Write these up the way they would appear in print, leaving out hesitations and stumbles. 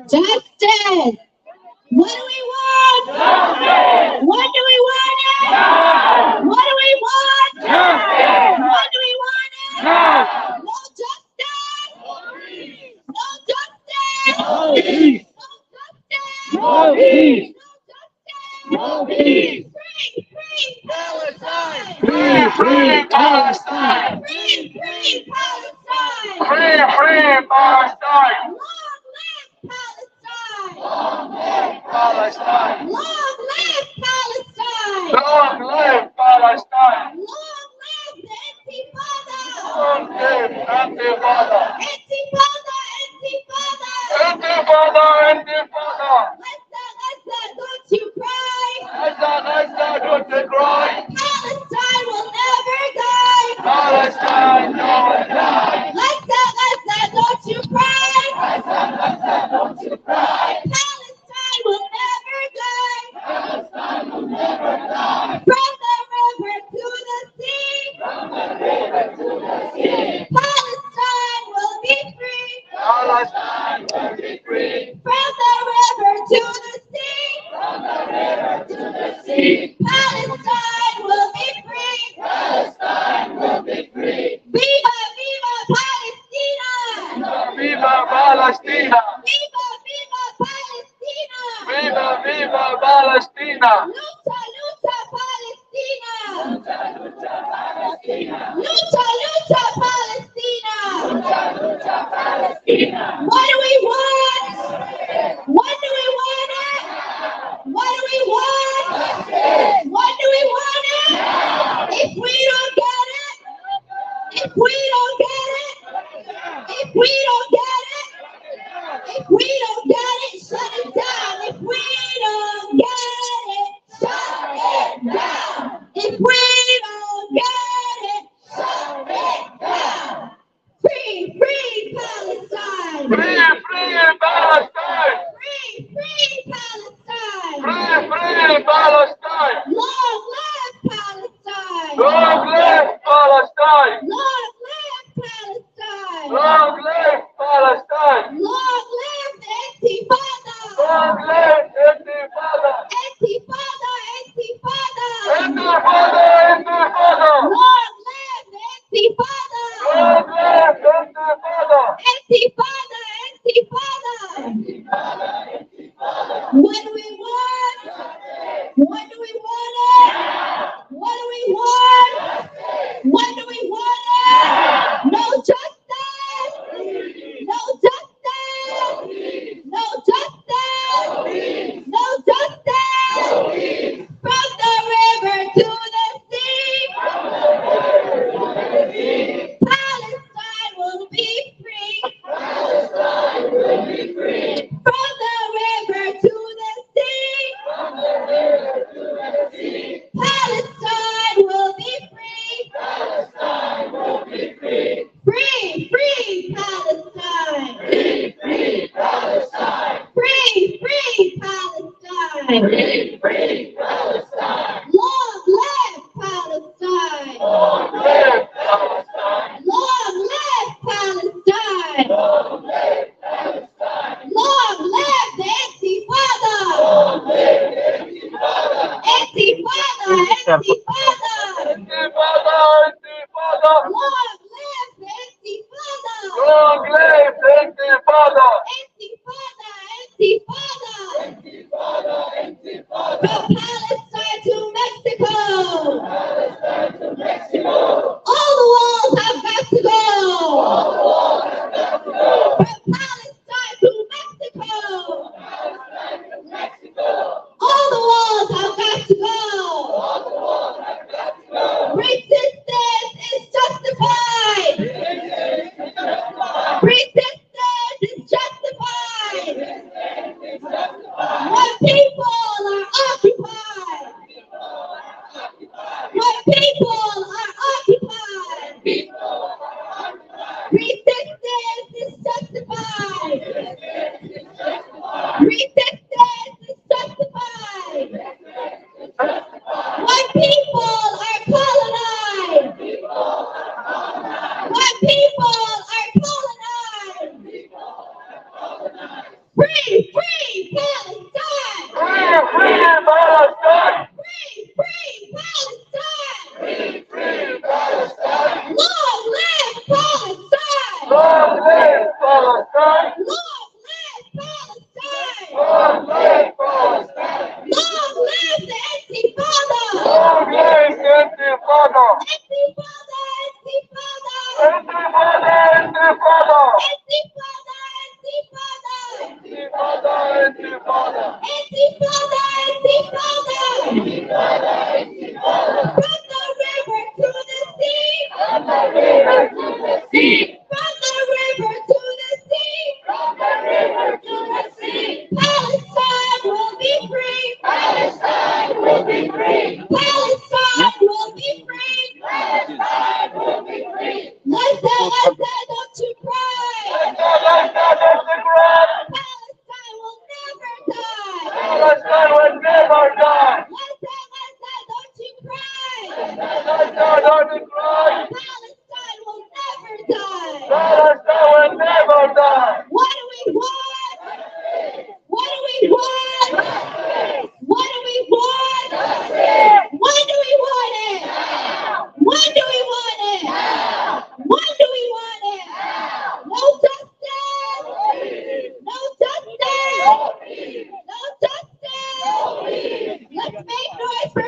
Justice. What do we want? Justice. What do we want it? Justice. What do we want? Justice. What do we want it? Justice. No justice. No justice. No peace. No justice. No peace. Free Palestine. Free Palestine. Free Palestine. Free Palestine. Long live Palestine. Long live Palestine. Long live Palestine. Long live Long live Palestine. the Intifada. Long live Intifada. Intifada. Intifada, Intifada. Gaza, don't you cry. Gaza, don't you cry. Palestine will never die. Palestine never die. Gaza, don't you cry. Gaza, don't you cry. Palestine will never die. Palestine will never die. From the river to the sea. From the river to the sea. Palestine will be free. Palestine will be free. From the river to the sea. From the river to the sea. Palestine will be free. Palestine will be free. Viva, viva Palestina. Viva Palestina. Viva, viva Palestina. Viva, viva Palestina. Lucha, lucha Palestina. Lucha, lucha Palestina. Lucha, lucha Palestina. Lucha, lucha Palestina. What do we want? What do we want it? What do we want? What do we want it? If we don't get it, if we don't get it, if we don't get it, if we don't get it, shut it down. If we don't get it, shut it down. If we don't get it, shut it down. Free Palestine. Free Palestine. Free Palestine. Free Palestine. Long live Palestine. Long live Palestine. Long live Palestine. Long live Palestine. Long live the Intifada. Long live Intifada. Intifada, Intifada. Intifada, Intifada. Long live the Intifada. Long live Intifada. Intifada, Intifada. What do we want? What do we want it? What do we want? What do we want it? No justice. No justice. No justice. No justice. From the river to the sea. Palestine will be free. Palestine will be free. From the river to the sea. From the river to the sea. Palestine will be free. Palestine will be free. Free Palestine. Free Palestine. Free Palestine. Free Palestine. Long live Palestine. Long live Palestine. Long live Palestine. Long live Palestine. Long live the Intifada. Long live Intifada. Intifada, Intifada. Intifada, Intifada. Long live the Intifada. Long live Intifada. Intifada, Intifada. Intifada, Intifada. From Palestine to Mexico. Palestine to Mexico. All the walls have got to go. All the walls have got to go. From Palestine to Mexico. Palestine to Mexico. All the walls have got to go. All the walls have got to go. Resistance is justified. Resistance is justified. When people are occupied. When people are occupied. Resistance is justified. Resistance is justified. When people are colonized. When people are colonized. Free, free Palestine! Free Palestine! Free Palestine! Free Palestine! Long live Palestine! Long live Palestine! Long live Palestine! Long live Palestine! Long live the Intifada! Long live Intifada! Intifada! Intifada! Intifada! Intifada! Intifada! Intifada! Intifada! Intifada! Intifada! Intifada! From the river to the sea! From the river to the sea! From the river to the sea! From the river to the sea! Palestine will be free! Palestine will be free! Palestine will be free! Palestine will be free! Listen, don't you cry! Palestine Palestine will never die! will never die! Listen, don't you cry! Palestine don't cry! Palestine will never die! Palestine will never die! What do we want? What do we want? What do we want? When do we want it? When do we want it? When do we want it? No justice! No justice! No justice! Let's make noise for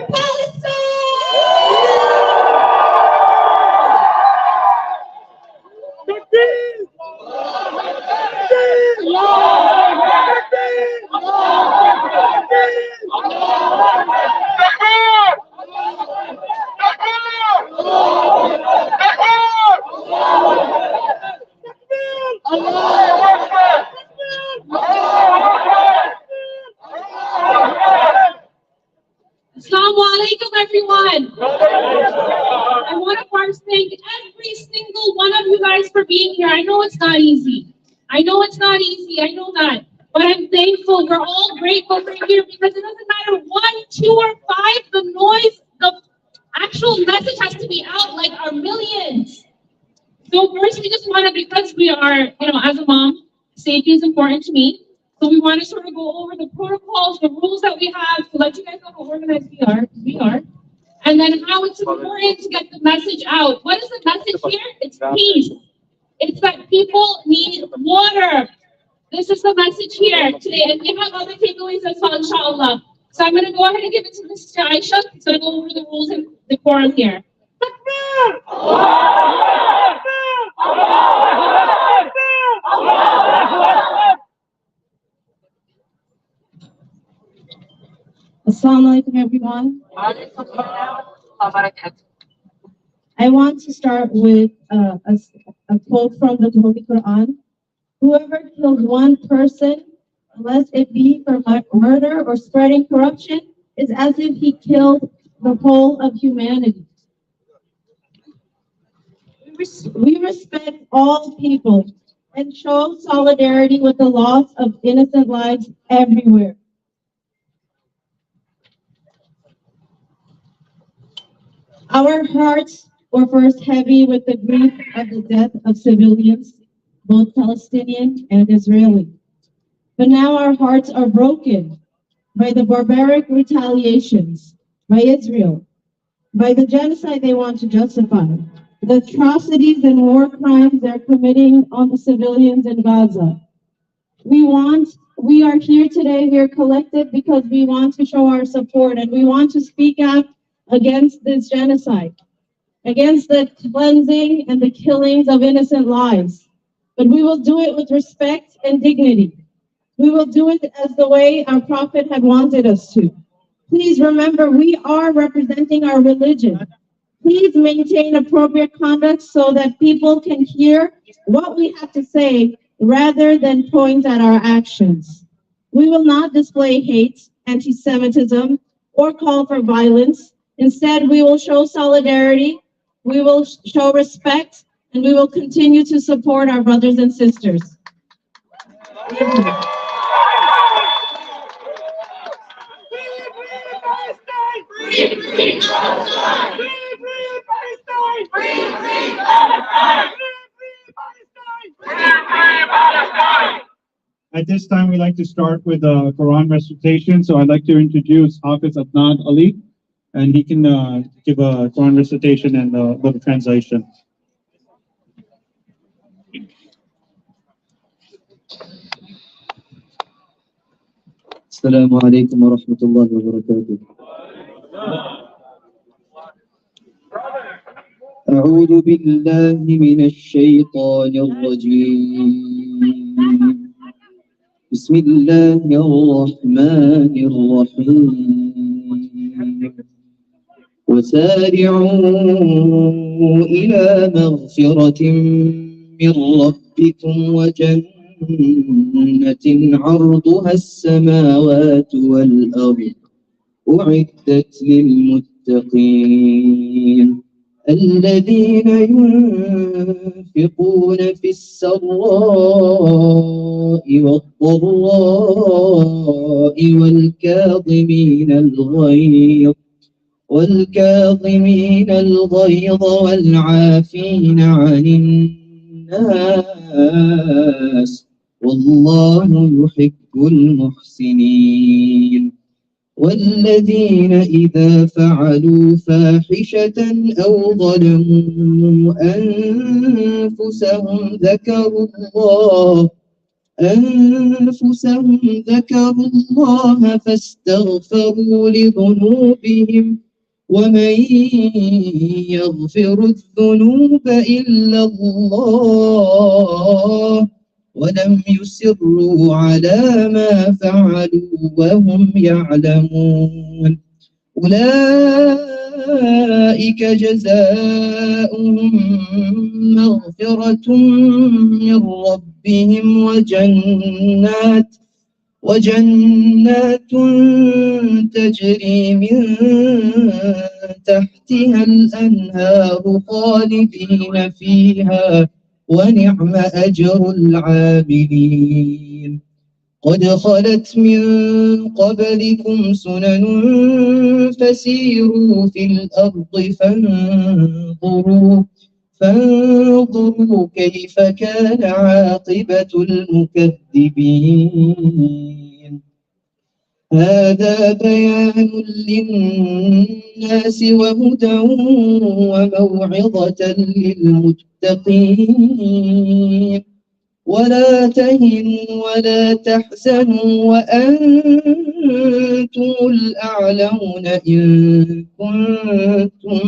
Assalamu alaikum, everyone. I want to first thank every single one of you guys for being here. I know it's not easy. I know that. But I'm thankful. We're all grateful for here because it doesn't matter 1, 2, or 5. The noise, the actual message has to be out like our millions. So first, we just want to, because we are, as a mom, safety is important to me. So we want to sort of go over the protocols, the rules that we have to let you guys know how organized we are. And then how it's important to get the message out. What is the message here? It's peace. It's that people need water. This is the message here today. And we have other takeaways as well, inshallah. So I'm going to go ahead and give it to Mr. Aisha. He's going to go over the rules and decorum here. Assalamu alaikum, everyone. I want to start with a quote from the Holy Quran. Whoever kills one person, unless it be for murder or spreading corruption, is as if he killed the whole of humanity. We respect all people and show solidarity with the loss of innocent lives everywhere. Our hearts were first heavy with the grief of the death of civilians, both Palestinian and Israeli. But now our hearts are broken by the barbaric retaliations by Israel, by the genocide they want to justify, the atrocities and war crimes they're committing on the civilians in Gaza. We are here today, we are collected because we want to show our support and we want to speak out against this genocide, against the cleansing and the killings of innocent lives. But we will do it with respect and dignity. We will do it as the way our prophet had wanted us to. Please remember, we are representing our religion. Please maintain appropriate conduct so that people can hear what we have to say rather than point at our actions. We will not display hate, anti-Semitism, or call for violence. Instead, we will show solidarity, we will show respect, and we will continue to support our brothers and sisters. At this time, we like to start with a Quran recitation. So I'd like to introduce Hafiz Adnan Ali, and he can give a Quran recitation and a little translation. السلام عليكم ورحمة الله وبركاته. أعوذ بالله من الشيطان الرجيم. بسم الله الرحمن الرحيم. وسارعوا إلى مغفرة من ربكم وجنة عرضها السماوات والأرض أعدت للمتقين الذين ينفقون في السراء والضراء والكاظمين الغيظ والعافين عن الناس والله يحب المحسنين والذين إذا فعلوا فاحشة أو ظلموا أنفسهم ذكروا الله فاستغفروا لذنوبهم ومن يغفر الذنوب إلا الله ولم يصروا على ما فعلوا وهم يعلمون أولئك جزاؤهم مغفرة من ربهم وجنات تجري من تحتها الأنهار خالدين فيها ونعم أجر العاملين قد خلت من قبلكم سنن فسيروا في الأرض فانظروا كيف كان عاقبة المكذبين هذا بيان للناس وهدى وموعظة للمتقين ولا تهنوا ولا تحزنوا وأنتم الأعلون إن كنتم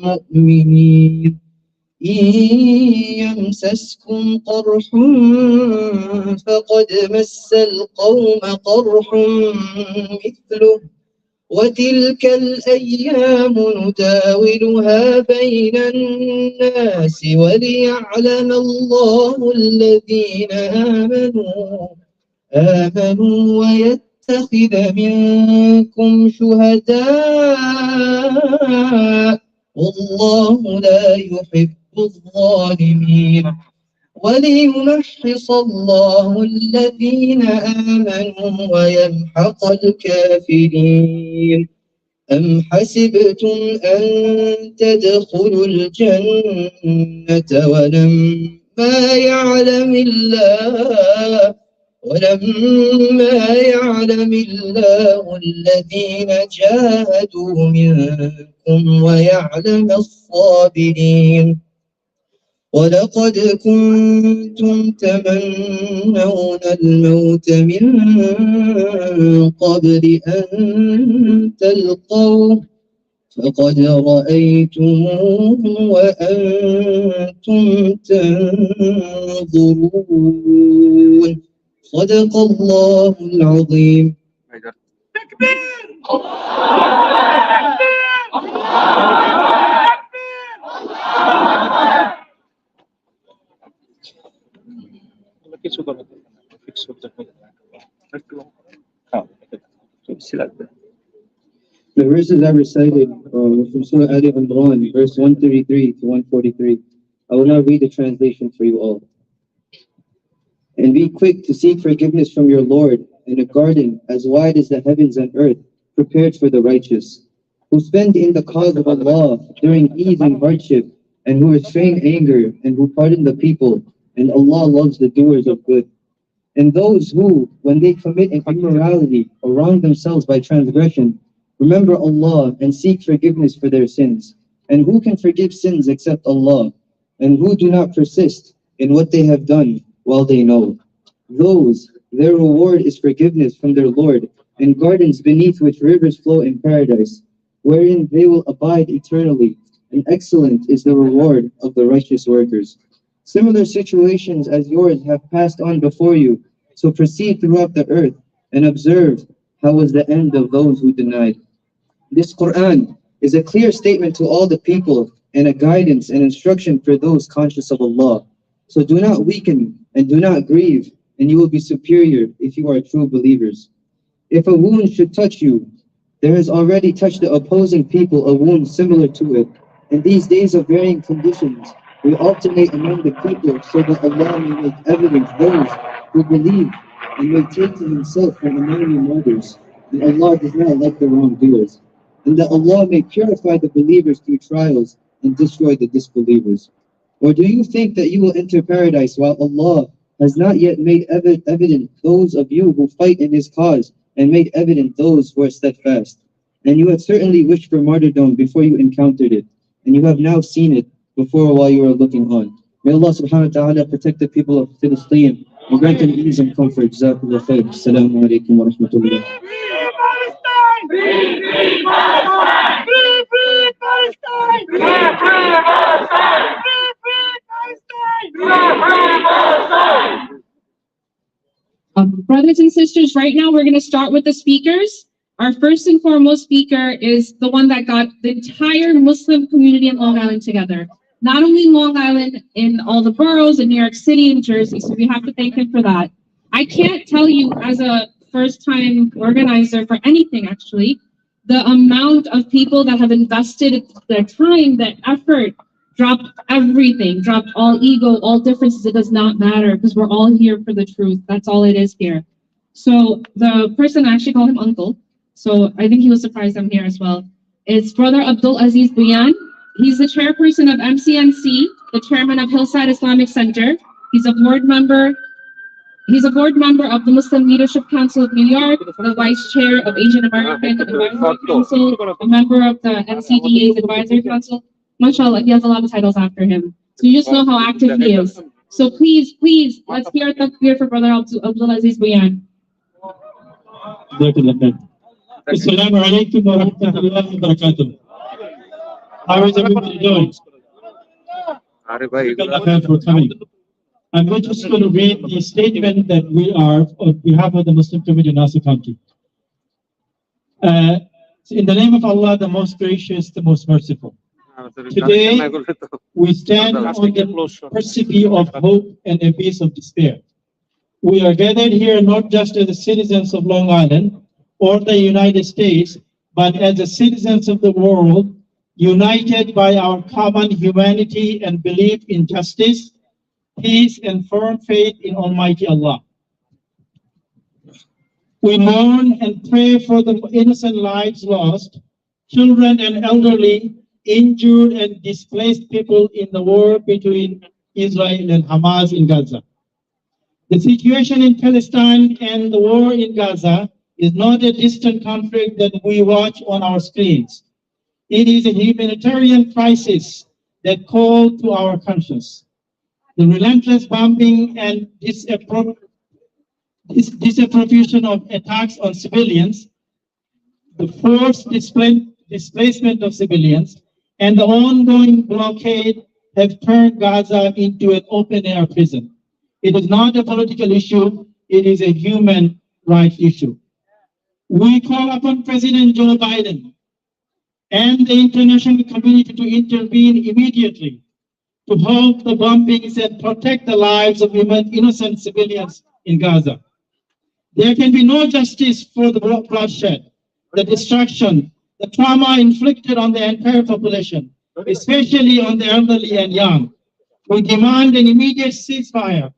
مؤمنين إن يمسسكم قرح فقد مس القوم قرح مثله وتلك الأيام نداولها بين الناس وليعلم الله الذين آمنوا ويتخذ منكم شهداء والله لا يحب الظالمين وليمحص الله الذين آمنوا ويمحق الكافرين أم حسبتم أن تدخلوا الجنة ولما يعلم الله الذين جاهدوا منكم ويعلم الصابرين ولقد كنتم تمنون الموت من قبل أن تلقوه فقد رأيتموه وأنتم تنظرون صدق الله العظيم. The verses I recited were from Surah Ali Imran, verse 133 to 143. I will now read the translation for you all. And be quick to seek forgiveness from your Lord in a garden as wide as the heavens and earth, prepared for the righteous, who spend in the cause of Allah during ease and hardship, and who restrain anger, and who pardon the people, and Allah loves the doers of good. And those who, when they commit an immorality or wrong themselves by transgression, remember Allah and seek forgiveness for their sins. And who can forgive sins except Allah? And who do not persist in what they have done while they know. Those, their reward is forgiveness from their Lord, and gardens beneath which rivers flow in paradise, wherein they will abide eternally, and excellent is the reward of the righteous workers. Similar situations as yours have passed on before you, so proceed throughout the earth, and observe how was the end of those who denied. This Quran is a clear statement to all the people, and a guidance and instruction for those conscious of Allah. So do not weaken, and do not grieve, and you will be superior if you are true believers. If a wound should touch you, there has already touched the opposing people a wound similar to it. In these days of varying conditions, we alternate among the people so that Allah may make evident those who believe and may take to himself from among you martyrs. And Allah does not like the wrongdoers. And that Allah may purify the believers through trials and destroy the disbelievers. Or do you think that you will enter paradise while Allah has not yet made evident those of you who fight in His cause, and made evident those who are steadfast? And you had certainly wished for martyrdom before you encountered it, and you have now seen it before while you are looking on. May Allah subhanahu wa ta'ala protect the people of Palestine and grant them ease and comfort. Jazakallah khair. Assalamu alaikum wa rahmatullah. Free Palestine! Free Palestine! Free Palestine! Free Palestine! Free Palestine! Brothers and sisters, right now we're going to start with the speakers. Our first and foremost speaker is the one that got the entire Muslim community in Long Island together. Not only Long Island, in all the boroughs in New York City and Jersey, so we have to thank him for that. I can't tell you as a first-time organizer for anything, actually, the amount of people that have invested their time, their effort, dropped everything, dropped all ego, all differences. It does not matter because we're all here for the truth. That's all it is here. So the person, I actually call him Uncle, so I think he was surprised I'm here as well. It's Brother Abdul Aziz Buyan. He's the chairperson of MCNC, the chairman of Hillside Islamic Center. He's a board member. He's a board member of the Muslim Leadership Council of New York, the vice chair of Asian American Advisory Council, a member of the NCDA's Advisory Council. MashaAllah, he has a lot of titles after him. So you just know how active he is. So please, let's hear a takbir for Brother Abdul Aziz Buyan. Assalamu alaikum wa rahmatullahi wa barakatuh. How is everybody doing? Thank you for coming. I'm just going to read the statement that we are on behalf of the Muslim community in Nassau County. In the name of Allah, the most gracious, the most merciful. Today, we stand on the precipice of hope and abyss of despair. We are gathered here not just as the citizens of Long Island or the United States, but as the citizens of the world, united by our common humanity and belief in justice, peace, and firm faith in Almighty Allah. We mourn and pray for the innocent lives lost, children and elderly, injured and displaced people in the war between Israel and Hamas in Gaza. The situation in Palestine and the war in Gaza is not a distant conflict that we watch on our screens. It is a humanitarian crisis that calls to our conscience. The relentless bombing and disapprobation of attacks on civilians, the forced displacement of civilians, and the ongoing blockade have turned Gaza into an open-air prison. It is not a political issue, it is a human rights issue. We call upon President Joe Biden and the international community to intervene immediately to halt the bombings and protect the lives of innocent civilians in Gaza. There can be no justice for the bloodshed, the destruction, the trauma inflicted on the entire population, especially on the elderly and young. We demand an immediate ceasefire,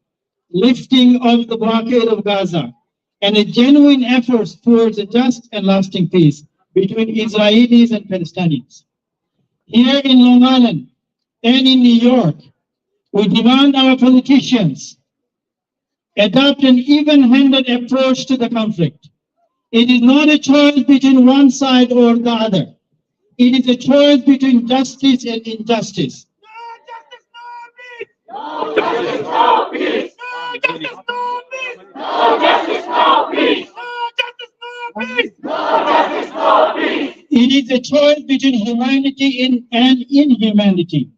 lifting of the blockade of Gaza, and a genuine effort towards a just and lasting peace between Israelis and Palestinians. Here in Long Island and in New York, we demand our politicians adopt an even-handed approach to the conflict. It is not a choice between one side or the other. It is a choice between justice and injustice. No justice, no peace. No justice, no peace. No justice, no peace. No justice, no peace. No justice, no peace. It is a choice between humanity and inhumanity.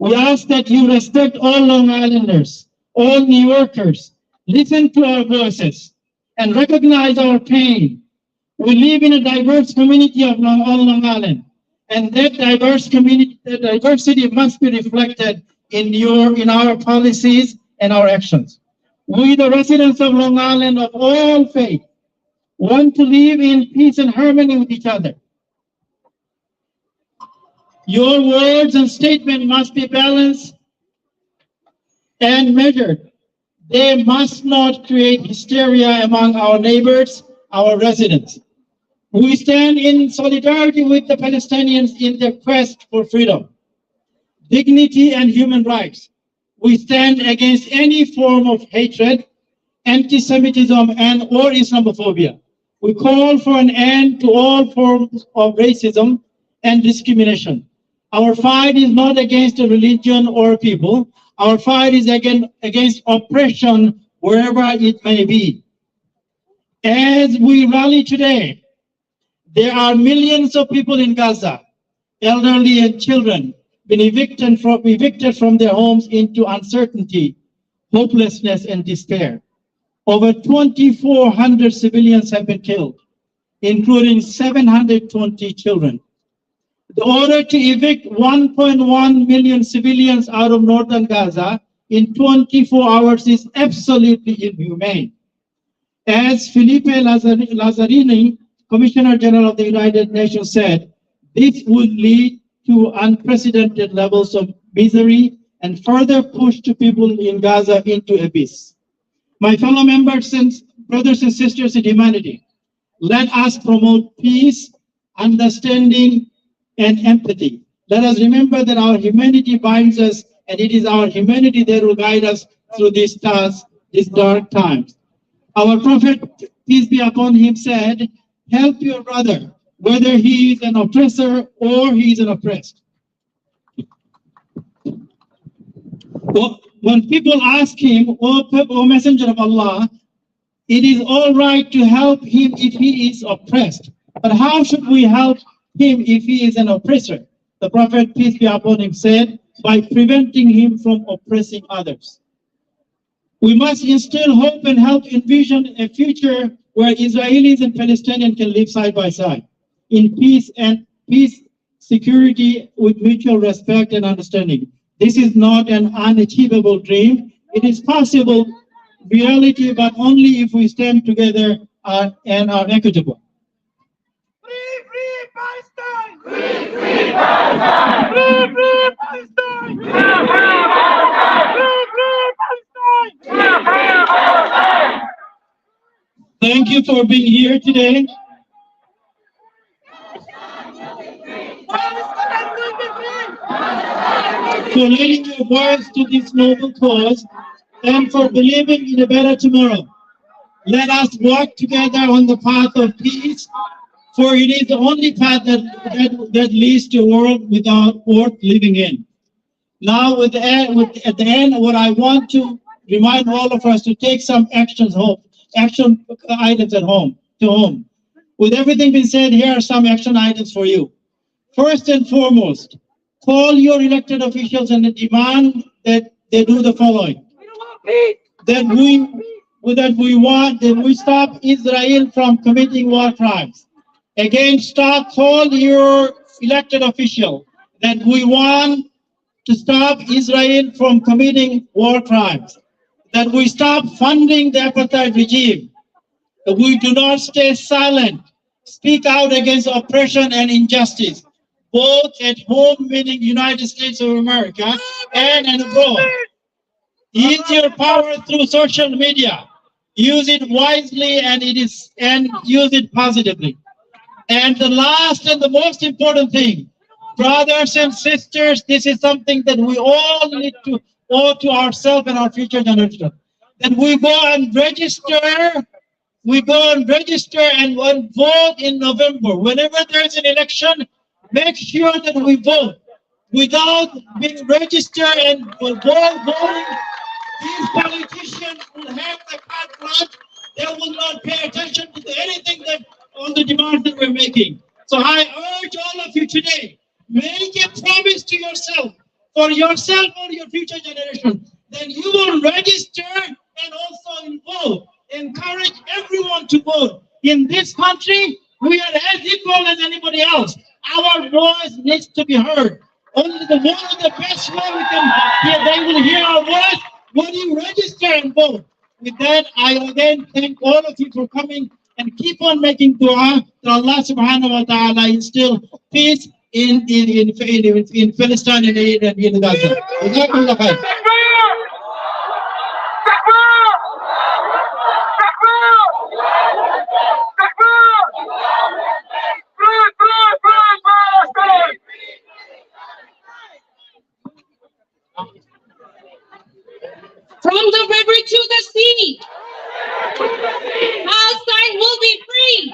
We ask that you respect all Long Islanders, all New Yorkers, listen to our voices, and recognize our pain. We live in a diverse community of all Long Island, and that diversity must be reflected in our policies and our actions. We, the residents of Long Island of all faith, want to live in peace and harmony with each other. Your words and statements must be balanced and measured. They must not create hysteria among our neighbors, our residents. We stand in solidarity with the Palestinians in their quest for freedom, dignity, and human rights. We stand against any form of hatred, anti-Semitism, or Islamophobia. We call for an end to all forms of racism and discrimination. Our fight is not against a religion or a people. Our fight is against oppression wherever it may be. As we rally today, there are millions of people in Gaza, elderly and children, been evicted from their homes into uncertainty, hopelessness, and despair. Over 2,400 civilians have been killed, including 720 children. The order to evict 1.1 million civilians out of northern Gaza in 24 hours is absolutely inhumane. As Felipe Lazzarini, Commissioner General of the United Nations, said, this would lead to unprecedented levels of misery and further push to people in Gaza into abyss. My fellow members and brothers and sisters in humanity, let us promote peace, understanding, and empathy. Let us remember that our humanity binds us, and it is our humanity that will guide us through these dark times. Our prophet, peace be upon him, said, help your brother, whether he is an oppressor or he is an oppressed. Well, when people ask him, O Messenger of Allah, it is all right to help him if he is oppressed, but how should we help him if he is an oppressor? The Prophet, peace be upon him, said, by preventing him from oppressing others. We must instill hope and help envision a future where Israelis and Palestinians can live side by side in peace, security, with mutual respect and understanding. This is not an unachievable dream. It is possible reality, but only if we stand together and are equitable. Free Palestine! Free Palestine! Free Palestine! Free Palestine! Free Palestine! Thank you for being here today. For lending your voice to this noble cause and for believing in a better tomorrow. Let us walk together on the path of peace, for it is the only path that leads to a world without worth living in. Now, at the end, what I want to remind all of us to take some action items at home. With everything being said, here are some action items for you. First and foremost, call your elected officials and demand that they do the following: that we stop Israel from committing war crimes. Again, call your elected official that we want to stop Israel from committing war crimes, that we stop funding the apartheid regime, that we do not stay silent, speak out against oppression and injustice, both at home, meaning United States of America, and abroad. Use your power through social media. Use it wisely and use it positively. And the last and the most important thing, brothers and sisters, this is something that we all need to owe to ourselves and our future generation. that we go and register. We go and register and vote in November. Whenever there's an election, make sure that we vote. Without being registered and voting, these politicians will have the carte blanche. They will not pay attention to anything that on the demands that we're making. So I urge all of you today, make a promise to yourself, for yourself or your future generation, that you will register and also vote. Encourage everyone to vote. In this country, we are as equal as anybody else. Our voice needs to be heard. Only the one of the best way we can hear, they will hear our voice when you register and vote. With that, I again thank all of you for coming and keep on making dua that Allah subhanahu wa ta'ala instill peace in Palestine and in Gaza. Jazakumullah khair. From the river to the sea, Palestine will be free.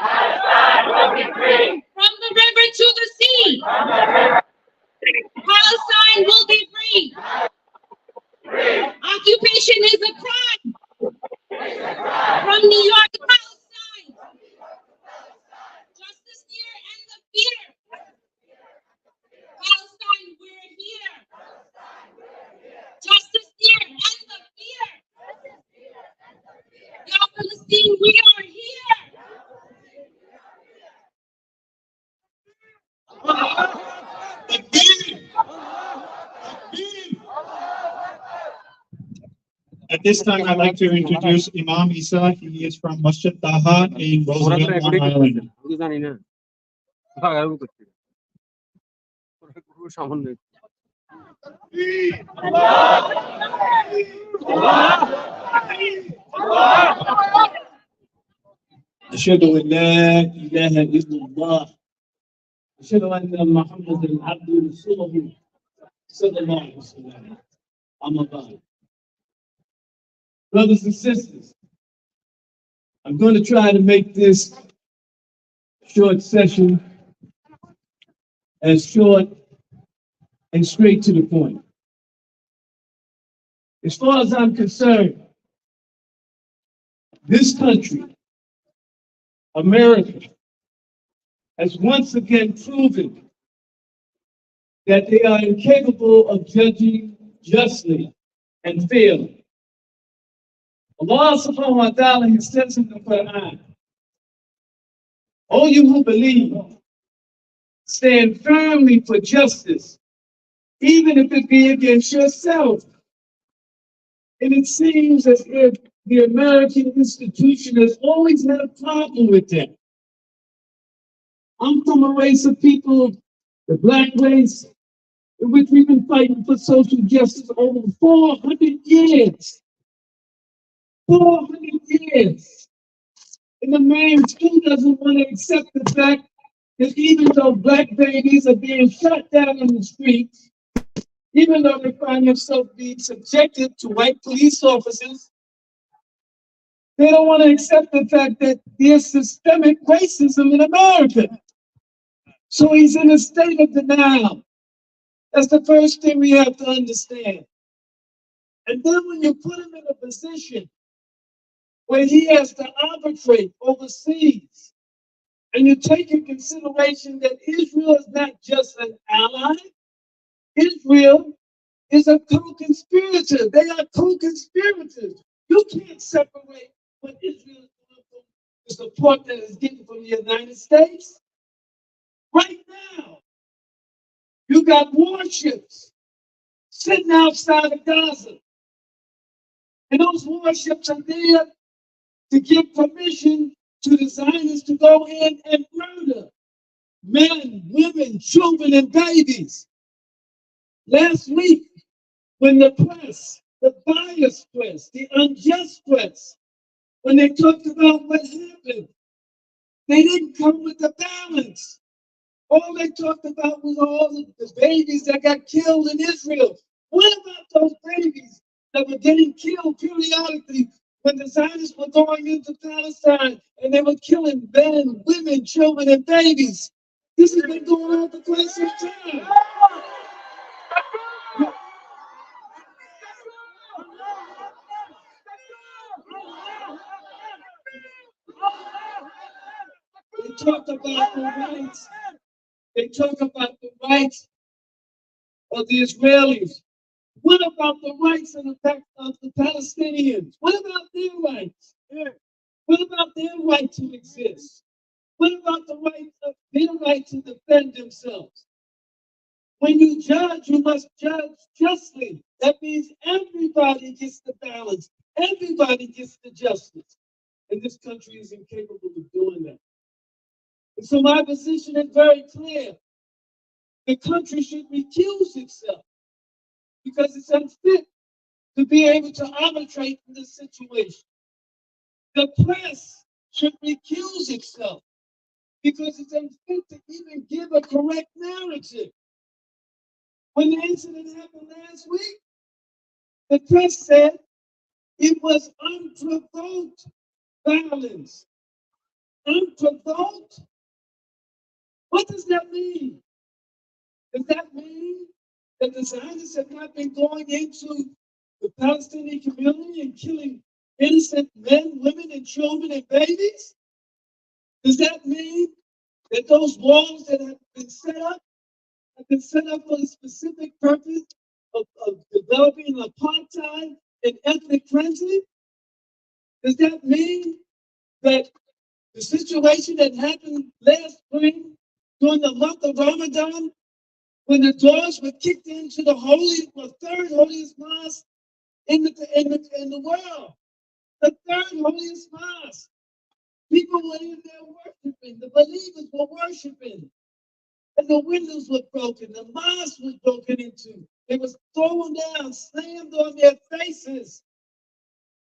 From the river to the sea, Palestine will be free. Occupation is a crime. From New York to Palestine, justice here and the fear. Palestine, we're here. Justice here and the fear. Now, Palestine, we are here. At this time, I'd like to introduce Imam Isa. He is from Masjid Taha in Roosevelt, Long Island. أشهد أن لا إله إلا الله أشهد أن محمدا عبده ورسوله صلى الله عليه وسلم. أما بعد. Brothers and sisters, I'm going to try to make this short session as short and straight to the point. As far as I'm concerned, this country, America, has once again proven that they are incapable of judging justly and fairly. Allah subhanahu wa ta'ala has said in the Quran, "O you who believe, stand firmly for justice, even if it be against yourself." And it seems as if the American institution has always had a problem with that. I'm from a race of people, the black race, in which we've been fighting for social justice over 400 years. 400 years. And the man still doesn't want to accept the fact that even though black babies are being shot down in the streets, even though they find themselves being subjected to white police officers, they don't want to accept the fact that there's systemic racism in America. So he's in a state of denial. That's the first thing we have to understand. And then when you put him in a position where he has to arbitrate overseas, and you take in consideration that Israel is not just an ally, Israel is a co-conspirator. They are co-conspirators. You can't separate what Israel is doing from the support that is getting from the United States. Right now, you got warships sitting outside of Gaza. And those warships are there to give permission to the Zionists to go in and murder men, women, children, and babies. Last week, when the press, the biased press, the unjust press, when they talked about what happened, they didn't come with the balance. All they talked about was all the babies that got killed in Israel. What about those babies that were getting killed periodically when the Zionists were going into Palestine and they were killing men, women, children, and babies. This has been going on for quite some time. They talk about the rights. They talk about the rights of the Israelis. What about the rights of the Palestinians? What about their rights? What about their right to exist? What about their right to defend themselves? When you judge, you must judge justly. That means everybody gets the balance. Everybody gets the justice. And this country is incapable of doing that. And so my position is very clear. The country should recuse itself because it's unfit to be able to arbitrate in this situation. The press should recuse itself because it's unfit to even give a correct narrative. When the incident happened last week, the press said it was unprovoked violence. Unprovoked? What does that mean? Does that mean that the Zionists have not been going into the Palestinian community and killing innocent men, women, and children and babies? Does that mean that those walls that have been set up for the specific purpose of developing apartheid and ethnic cleansing? Does that mean that the situation that happened last spring during the month of Ramadan, when the doors were kicked into the third holiest mosque in the world, the third holiest mosque, people were in there worshiping, the believers were worshiping, and the windows were broken, the mosque was broken into, they was thrown down, slammed on their faces,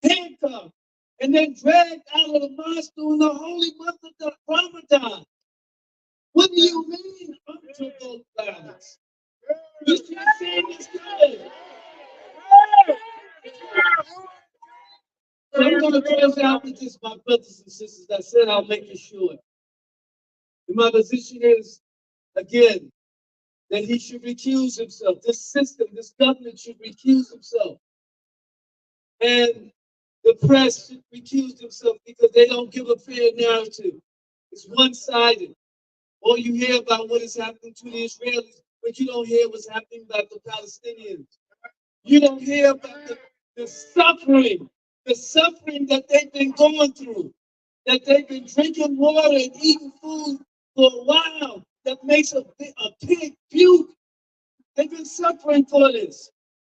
handcuffed, and then dragged out of the mosque during the holy month of the Ramadan. What do you mean unprovoked violence? You should have seen this coming. So I'm going to close out with this, my brothers and sisters. I said I'll make it short. And my position is, again, that he should recuse himself. This system, this government should recuse himself. And the press should recuse themselves because they don't give a fair narrative. It's one-sided. All you hear about what is happening to the Israelis, but you don't hear what's happening about the Palestinians. You don't hear about the suffering that they've been going through, that they've been drinking water and eating food for a while that makes a pig puke. They've been suffering for this.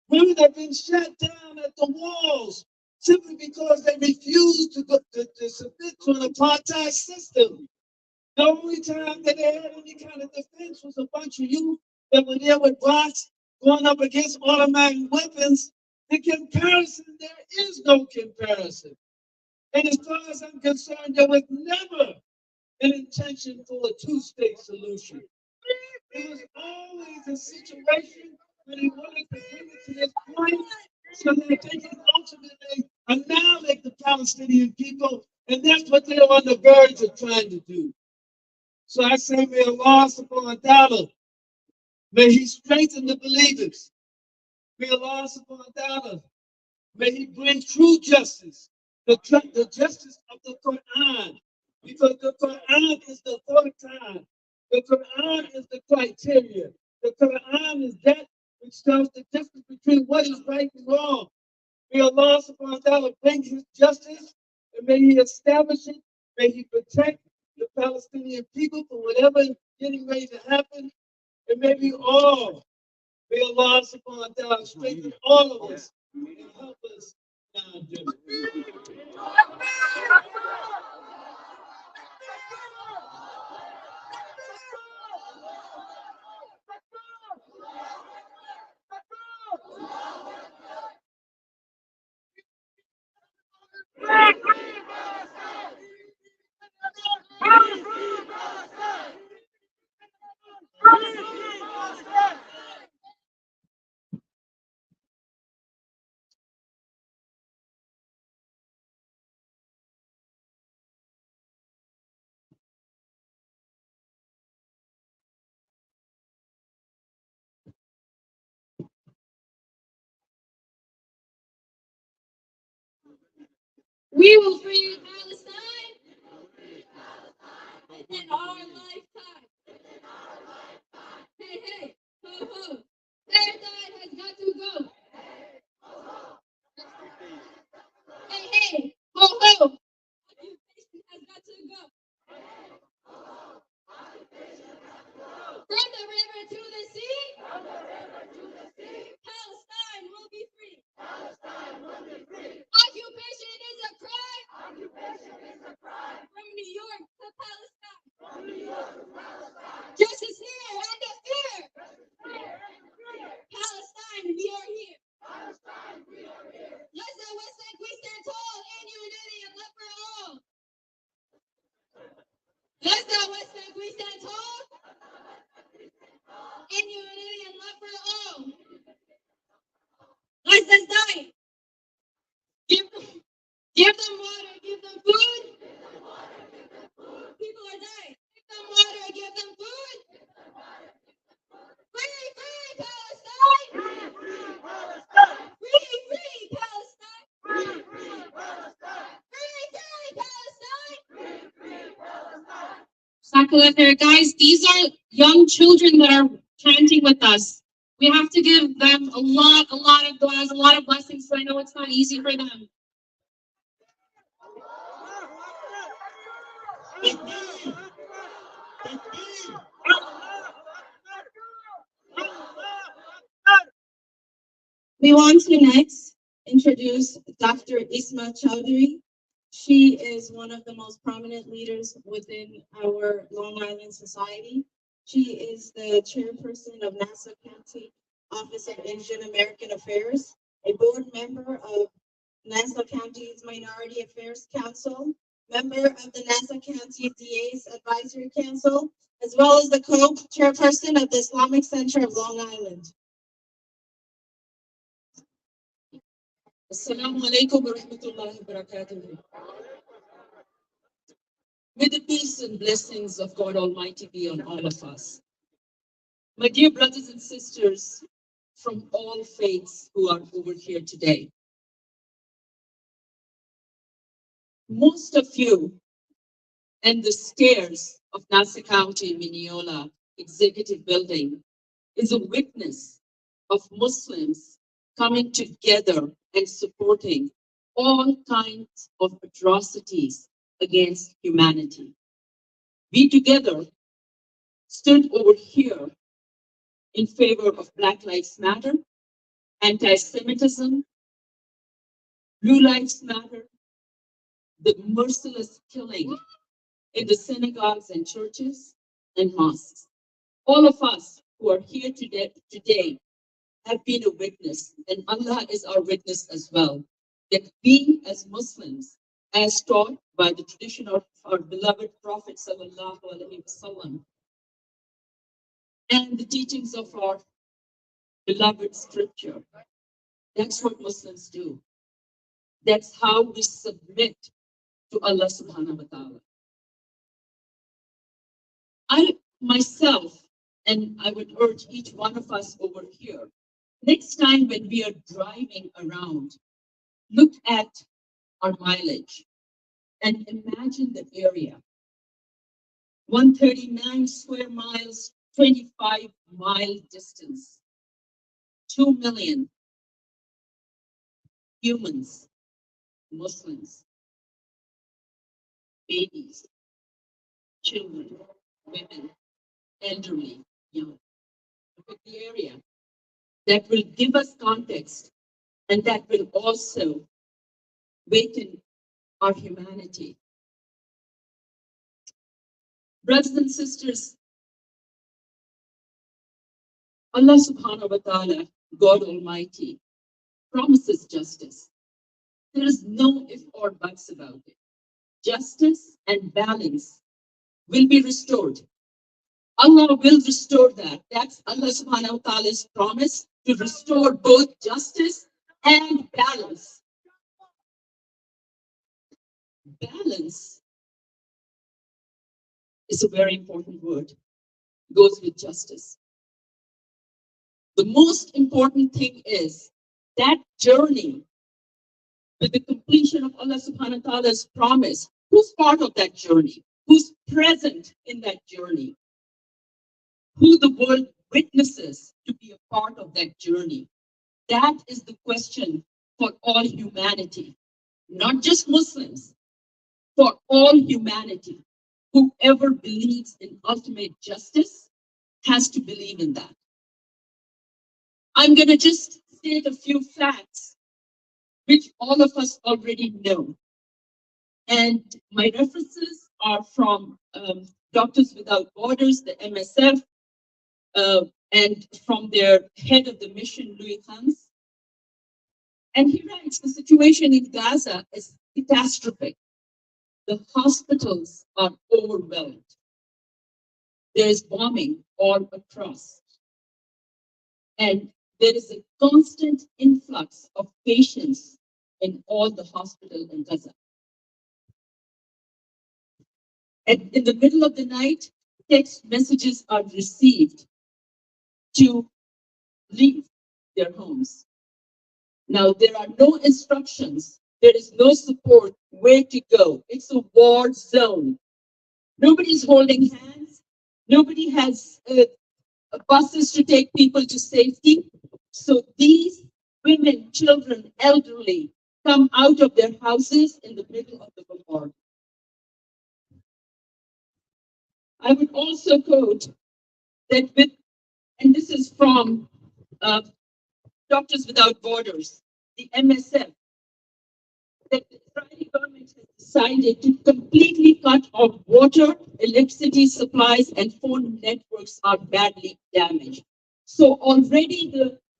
Women have been shut down at the walls simply because they refused to submit to an apartheid system. The only time that they had any kind of defense was a bunch of youth that were there with rocks going up against automatic weapons. In comparison, there is no comparison. And as far as I'm concerned, there was never an intention for a two-state solution. It was always a situation where they wanted to bring it to this point so that they can ultimately annihilate the Palestinian people, and that's what they're on the verge of trying to do. So I say, may Allah subhanahu wa ta'ala, may He strengthen the believers. May Allah subhanahu wa ta'ala, may He bring true justice, the justice of the Quran, because the Quran is the authority. The Quran is the criteria. The Quran is that which tells the difference between what is right and wrong. May Allah subhanahu wa ta'ala bring His justice, and may He establish it, may He protect the Palestinian people from whatever is getting ready to happen, and may we all, may Allah subhanahu wa ta'ala strengthen all of us and help us in our journey. We will free Palestine within our lifetime. Hey, hey, ho, ho. Palestine has got to go. Hey, hey, ho, ho. Occupation has got to go. From the river to the sea, Palestine will be free. Occupation is a crime. From New York to Palestine. Justice here and the fear. Palestine, we are here. Let's the West Bank, we stand tall in unity and love for all. Let's the West Bank, we stand tall in unity and love for all. Let's just die. Give them water, give them food. People are dying. Give them water, give them food. Free, free Palestine. Free, free Palestine. Free, free Palestine. Guys, these are young children that are chanting with us. We have to give them a lot of du'as, a lot of blessings, so I know it's not easy for them. We want to next introduce Dr. Isma Chowdhury. She is one of the most prominent leaders within our Long Island society. She is the chairperson of Nassau County Office of Asian American Affairs, a board member of Nassau County's Minority Affairs Council, member of the Nassau County DA's Advisory Council, as well as the co-chairperson of the Islamic Center of Long Island. Assalamu alaikum wa rahmatullahi wa barakatuh. May the peace and blessings of God Almighty be on all of us. My dear brothers and sisters from all faiths who are over here today, most of you and the stairs of Nassau County, Mineola Executive Building is a witness of Muslims coming together and supporting all kinds of atrocities against humanity. We together stood over here in favor of Black Lives Matter, anti-Semitism, Blue Lives Matter, the merciless killing in the synagogues and churches and mosques. All of us who are here today have been a witness, and Allah is our witness as well, that we as Muslims, as taught by the tradition of our beloved Prophet Sallallahu Alaihi Wasallam, and the teachings of our beloved scripture, that's what Muslims do. That's how we submit to Allah subhanahu wa ta'ala. I myself, and I would urge each one of us over here, next time when we are driving around, look at our mileage and imagine the area. 139 square miles, 25-mile distance. 2 million humans, Muslims, babies, children, women, elderly, young. Look at the area. That will give us context, and that will also waken our humanity. Brothers and sisters, Allah subhanahu wa ta'ala, God Almighty, promises justice. There is no if or buts about it. Justice and balance will be restored. Allah will restore that. That's Allah subhanahu wa ta'ala's promise, to restore both justice and balance. Balance is a very important word. It goes with justice. The most important thing is that journey with the completion of Allah subhanahu wa ta'ala's promise, who's part of that journey? Who's present in that journey? Who the world witnesses to be a part of that journey? That is the question for all humanity, not just Muslims, for all humanity. Whoever believes in ultimate justice has to believe in that. I'm going to just state a few facts which all of us already know. And my references are from Doctors Without Borders, the MSF, and from their head of the mission, Louis Hans. And he writes, the situation in Gaza is catastrophic. The hospitals are overwhelmed. There is bombing all across. And there is a constant influx of patients in all the hospitals in Gaza. And in the middle of the night, text messages are received to leave their homes. Now, there are no instructions. There is no support where to go. It's a war zone. Nobody's holding hands. Nobody has buses to take people to safety. So these women, children, elderly come out of their houses in the middle of the bombardment. I would also quote that with, and this is from Doctors Without Borders, the MSF, that the Israeli government has decided to completely cut off water, electricity supplies, and phone networks are badly damaged. So already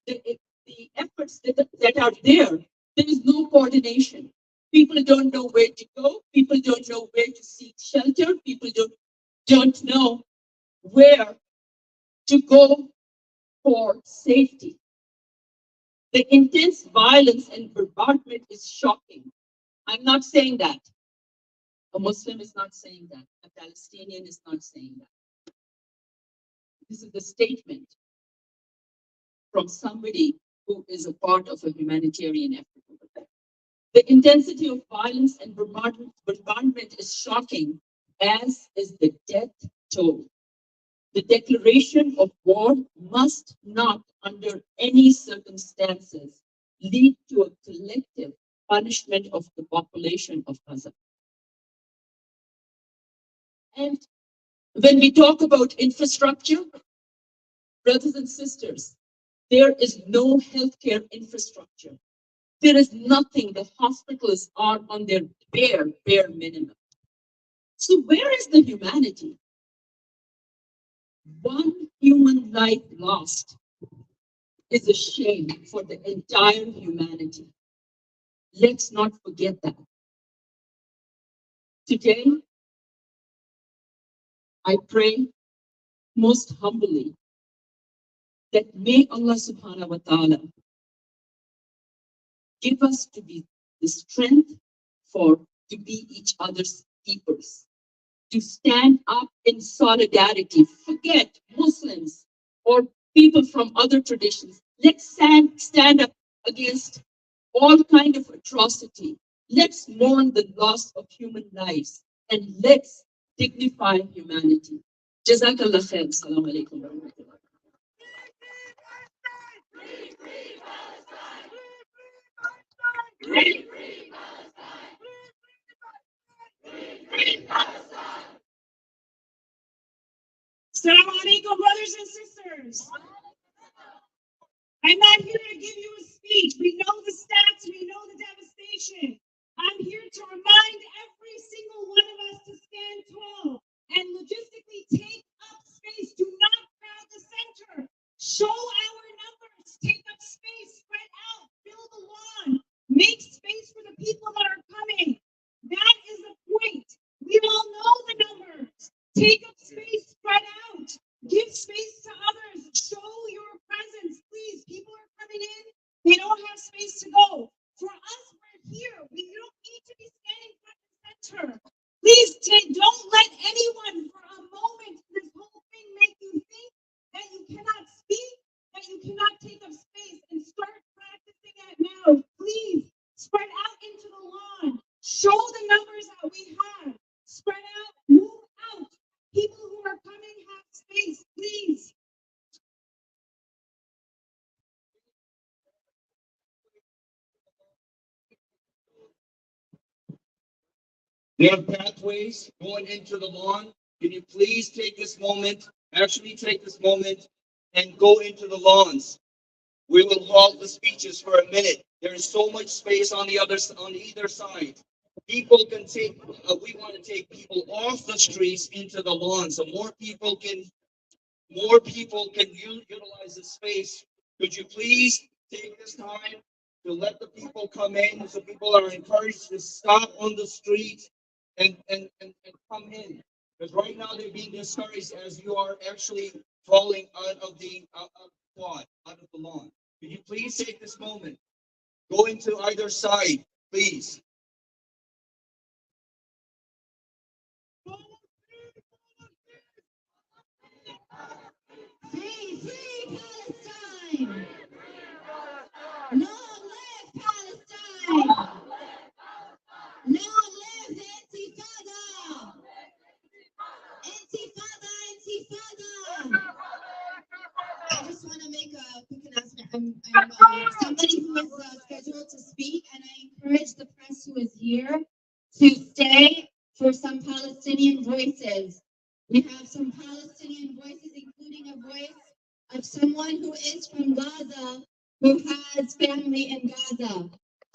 the efforts that are there is no coordination. People don't know where to go. People don't know where to seek shelter. People don't know where to go for safety. The intense violence and bombardment is shocking. I'm not saying that. A Muslim is not saying that. A Palestinian is not saying that. This is the statement from somebody who is a part of a humanitarian effort. The intensity of violence and bombardment is shocking, as is the death toll. The declaration of war must not, under any circumstances, lead to a collective punishment of the population of Gaza. And when we talk about infrastructure, brothers and sisters, there is no healthcare infrastructure. There is nothing. The hospitals are on their bare minimum. So where is the humanity? One human life lost is a shame for the entire humanity. Let's not forget that. Today, I pray most humbly that may Allah subhanahu wa ta'ala give us to be the strength to be each other's keepers, to stand up in solidarity. Forget Muslims or people from other traditions. Let's stand up against all kind of atrocity. Let's mourn the loss of human lives and let's dignify humanity. Jazakallah khair. Assalamu alaikum wa rahmatullah. Assalamu alaikum, brothers and sisters. I'm not here to give you a speech. We know the stats, we know the devastation. I'm here to remind every single one of us to stand tall and logistically take up space. Do not crowd the center. Show our numbers. Take up space, spread out, build a lawn, make space for the people that are coming. That is the point. We all know the numbers. Take up space, spread out, give space to others, show your presence, please. People are coming in, they don't have space to go. For us, we're here. We don't need to be standing front and center. Please don't let anyone for a moment this whole thing make you think that you cannot speak, that you cannot take up space, and start practicing it now. Please spread out in There are pathways going into the lawn. Can you please take this moment, actually take this moment and go into the lawns? We will halt the speeches for a minute. There is so much space on on either side. People can take. We want to take people off the streets into the lawn, so more people can utilize the space. Could you please take this time to let the people come in, so people are encouraged to stop on the street and come in? Because right now they're being discouraged as you are actually falling out of the quad, out of the lawn. Could you please take this moment? Go into either side, please. Free, free Palestine! Long live Palestine! Long live the Intifada! Intifada, Intifada! I just want to make a quick announcement. I'm somebody who is scheduled to speak, and I encourage the press who is here to stay for some Palestinian voices. We have some Palestinian voices, including a voice of someone who is from Gaza, who has family in Gaza.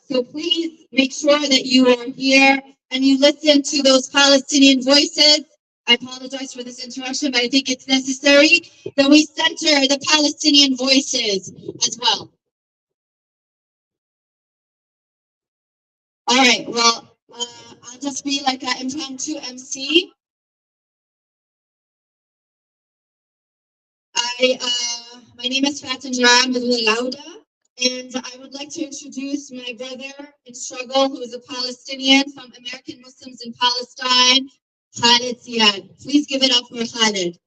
So please make sure that you are here and you listen to those Palestinian voices. I apologize for this interruption, but I think it's necessary that we center the Palestinian voices as well. All right, well, I'll just be like an impromptu MC. My name is Fatin Jaram Lauda, and I would like to introduce my brother in struggle, who is a Palestinian from American Muslims in Palestine, Khalid Ziad. Please give it up for Khalid.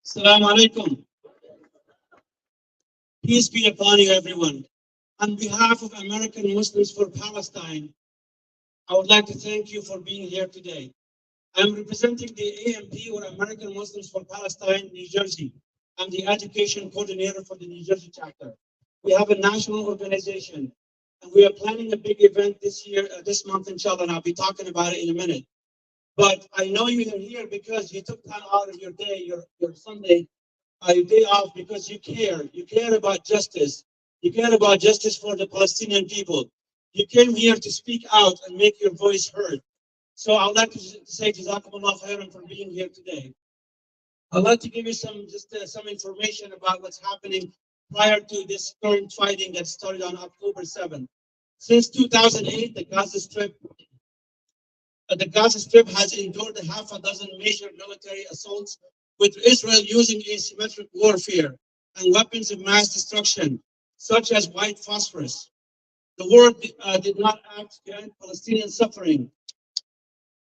Assalamu alaikum. Peace be upon you, everyone. On behalf of American Muslims for Palestine, I would like to thank you for being here today. I'm representing the AMP, or American Muslims for Palestine, New Jersey. I'm the education coordinator for the New Jersey chapter. We have a national organization, and we are planning a big event this year, this month, inshallah, and I'll be talking about it in a minute. But I know you are here because you took time out of your day, your Sunday, your day off, because you care. You care about justice. You care about justice for the Palestinian people. You came here to speak out and make your voice heard. So I would like to say Jazakumullah khairan for being here today. I'd like to give you some information about what's happening prior to this current fighting that started on October 7th. Since 2008, the Gaza Strip has endured a half a dozen major military assaults, with Israel using asymmetric warfare and weapons of mass destruction, such as white phosphorus. The world did not act to end Palestinian suffering,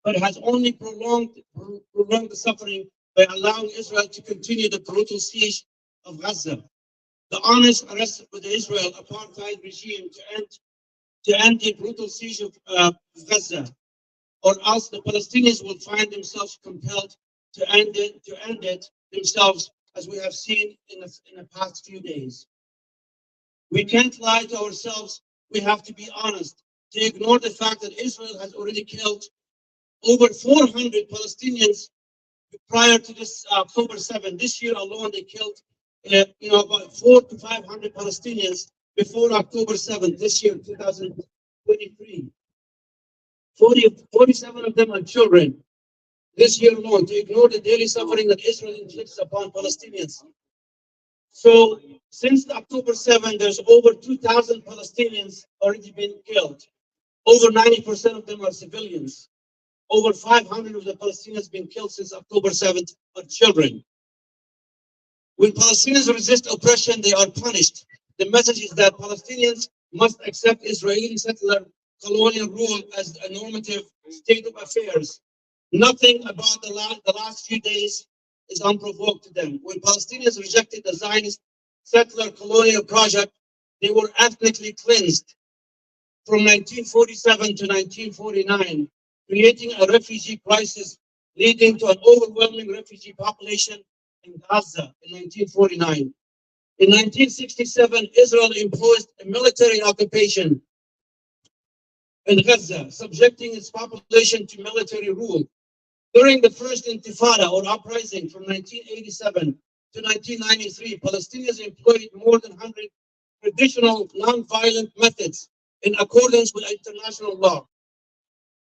but has only prolonged the suffering by allowing Israel to continue the brutal siege of Gaza. The honest arrest with the Israel apartheid regime to end the brutal siege of Gaza, or else the Palestinians will find themselves compelled to end it themselves, as we have seen in the past few days. We can't lie to ourselves. We have to be honest. To ignore the fact that Israel has already killed over 400 Palestinians prior to this October 7th. This year alone, they killed about 400 to 500 Palestinians before October 7th, this year, 2023. 47 of them are children. This year alone, to ignore the daily suffering that Israel inflicts upon Palestinians. So since October 7th, there's over 2,000 Palestinians already been killed. Over 90% of them are civilians. Over 500 of the Palestinians been killed since October 7th are children. When Palestinians resist oppression, they are punished. The message is that Palestinians must accept Israeli settler colonial rule as a normative state of affairs. Nothing about the last few days is unprovoked to them. When Palestinians rejected the Zionist settler colonial project, they were ethnically cleansed from 1947 to 1949, creating a refugee crisis leading to an overwhelming refugee population in Gaza in 1949. In 1967, Israel imposed a military occupation in Gaza, subjecting its population to military rule. During the first Intifada or uprising from 1987 to 1993, Palestinians employed more than 100 traditional non-violent methods in accordance with international law.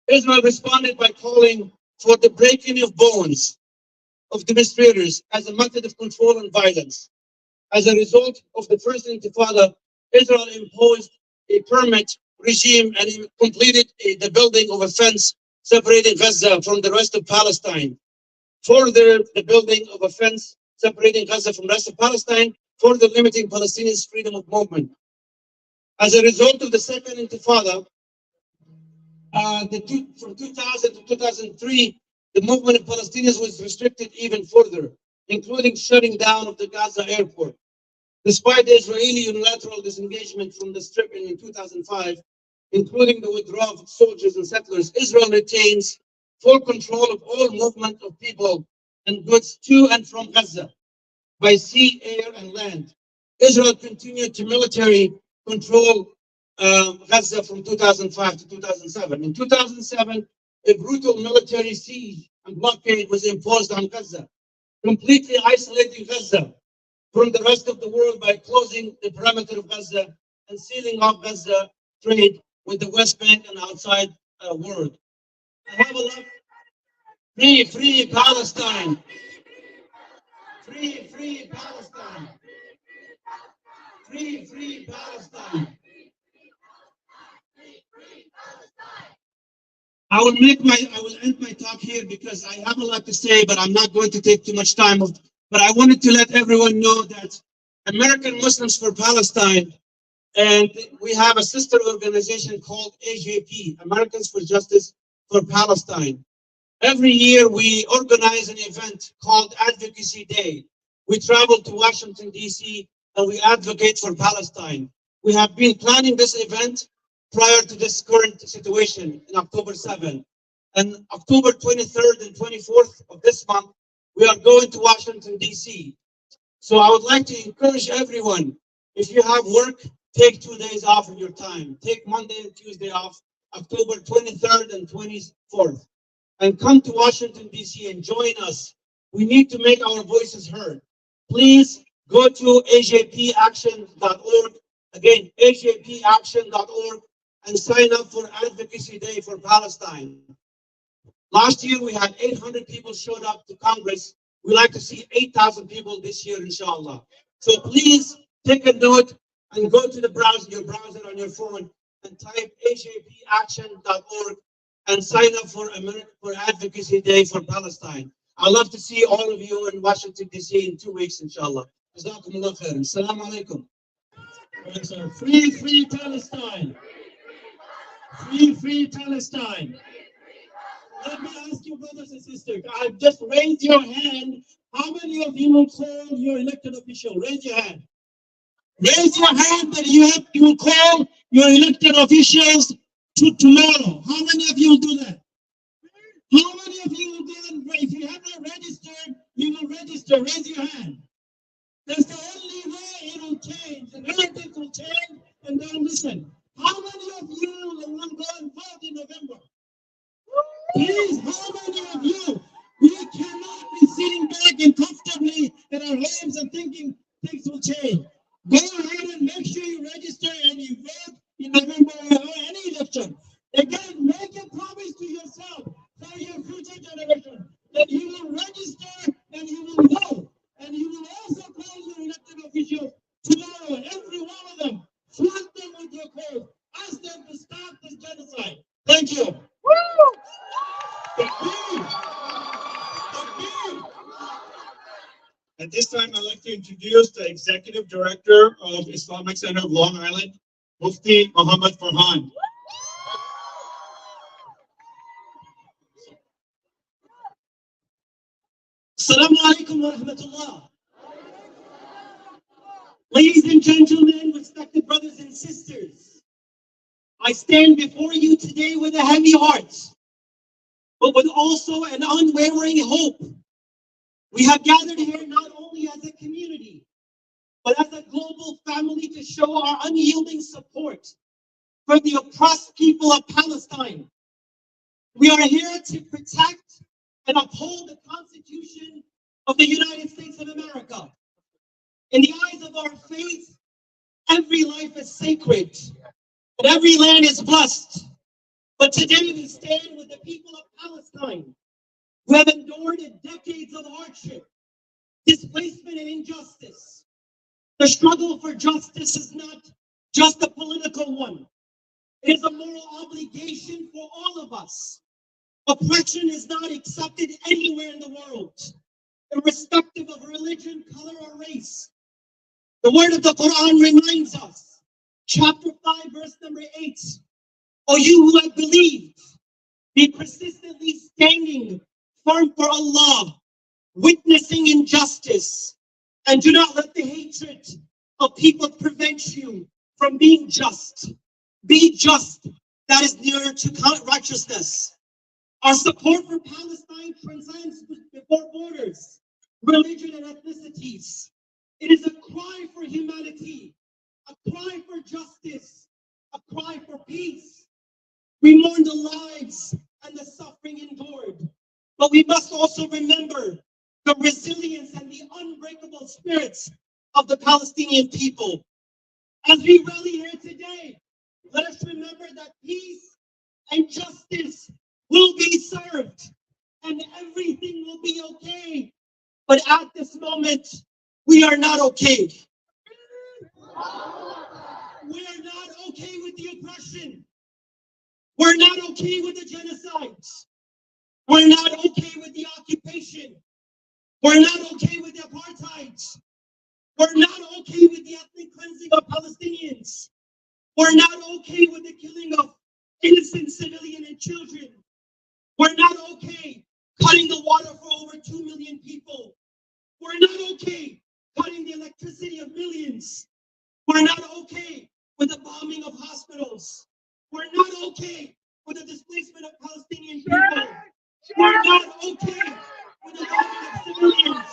Israel responded by calling for the breaking of bones of demonstrators as a method of control and violence. As a result of the first Intifada, Israel imposed a permit regime and completed the building of a fence separating Gaza from the rest of Palestine. Further, the building of a fence separating Gaza from the rest of Palestine, further limiting Palestinians' freedom of movement. As a result of the second Intifada, from 2000 to 2003, the movement of Palestinians was restricted even further, including shutting down of the Gaza airport. Despite the Israeli unilateral disengagement from the Strip in 2005, including the withdrawal of soldiers and settlers, Israel retains full control of all movement of people and goods to and from Gaza by sea, air, and land. Israel continued to military control Gaza from 2005 to 2007. In 2007, a brutal military siege and blockade was imposed on Gaza, completely isolating Gaza from the rest of the world by closing the perimeter of Gaza and sealing off Gaza trade with the West Bank and outside world. I have a lot. Free Palestine. Free Palestine. Free Palestine. I will end my talk here because I have a lot to say, but I'm not going to take too much time. But I wanted to let everyone know that American Muslims for Palestine, and we have a sister organization called AJP, Americans for Justice for Palestine. Every year we organize an event called Advocacy Day. We travel to Washington, D.C., and we advocate for Palestine. We have been planning this event prior to this current situation in October 7th. And October 23rd and 24th of this month, we are going to Washington, D.C. So I would like to encourage everyone, if you have work, take 2 days off of your time. Take Monday and Tuesday off, October 23rd and 24th. And come to Washington, D.C. and join us. We need to make our voices heard. Please go to ajpaction.org. Again, ajpaction.org, and sign up for Advocacy Day for Palestine. Last year, we had 800 people showed up to Congress. We'd like to see 8,000 people this year, inshallah. So please take a note and go to the browser, your browser on your phone, and type ajpaction.org and sign up for Advocacy Day for Palestine. I'd love to see all of you in Washington, D.C. in 2 weeks, inshallah. Jazakumullah khairan. Assalamu alaikum. Free Palestine. Free Palestine. Let me ask you, brothers and sisters, just raise your hand. How many of you will call your elected official? Raise your hand. Raise your hand that you will call your elected officials tomorrow. How many of you will do that? How many of you will do it? If you have not registered, you will register. Raise your hand. That's the only way it will change. The narrative will change, and then listen. How many of you will want to go and vote in November? Please, how many of you? We cannot be sitting back and comfortably in our homes and thinking things will change. Go ahead and make sure you register and you vote in November or any election. Again, make a promise to yourself for your future generation that you will register and you will vote. And you will also call your elected officials tomorrow, every one of them. Flood them with your cause. Ask them to stop this genocide. Thank you. At this time, I'd like to introduce the Executive Director of Islamic Center of Long Island, Mufti Muhammad Farhan. Assalamu alaikum wa rahmatullah. Ladies and gentlemen, respected brothers and sisters, I stand before you today with a heavy heart, but with also an unwavering hope. We have gathered here not only as a community, but as a global family to show our unyielding support for the oppressed people of Palestine. We are here to protect and uphold the Constitution of the United States of America. In the eyes of our faith, every life is sacred, and every land is blessed. But today we stand with the people of Palestine, who have endured decades of hardship, displacement, and injustice. The struggle for justice is not just a political one. It is a moral obligation for all of us. Oppression is not accepted anywhere in the world, irrespective of religion, color, or race. The word of the Quran reminds us, chapter 5, verse number 8, O you who have believed, be persistently standing firm for Allah, witnessing injustice, and do not let the hatred of people prevent you from being just. Be just, that is nearer to righteousness. Our support for Palestine transcends before borders, religion, and ethnicities. It is a cry for humanity, a cry for justice, a cry for peace. We mourn the lives and the suffering endured, but we must also remember the resilience and the unbreakable spirits of the Palestinian people. As we rally here today, let us remember that peace and justice will be served and everything will be okay. But at this moment, we are not okay. We are not okay with the oppression. We're not okay with the genocides. We're not okay with the occupation. We're not okay with the apartheid. We're not okay with the ethnic cleansing of Palestinians. We're not okay with the killing of innocent civilians and children. We're not okay cutting the water for over 2 million people. We're not okay cutting the electricity of millions. We're not okay with the bombing of hospitals. We're not okay with the displacement of Palestinian people. We're not okay with the bombing of civilians.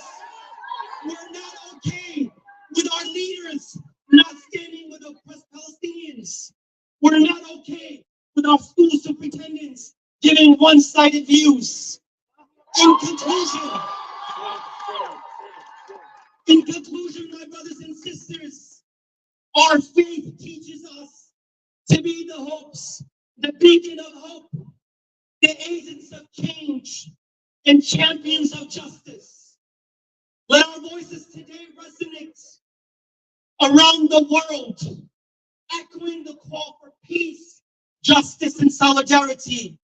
We're not okay with our leaders not standing with oppressed Palestinians. We're not okay with our school superintendents giving one-sided views. In conclusion, my brothers and sisters, our faith teaches us to be the hopes, the beacon of hope, the agents of change, and champions of justice. Let our voices today resonate around the world, echoing the call for peace, justice, and solidarity.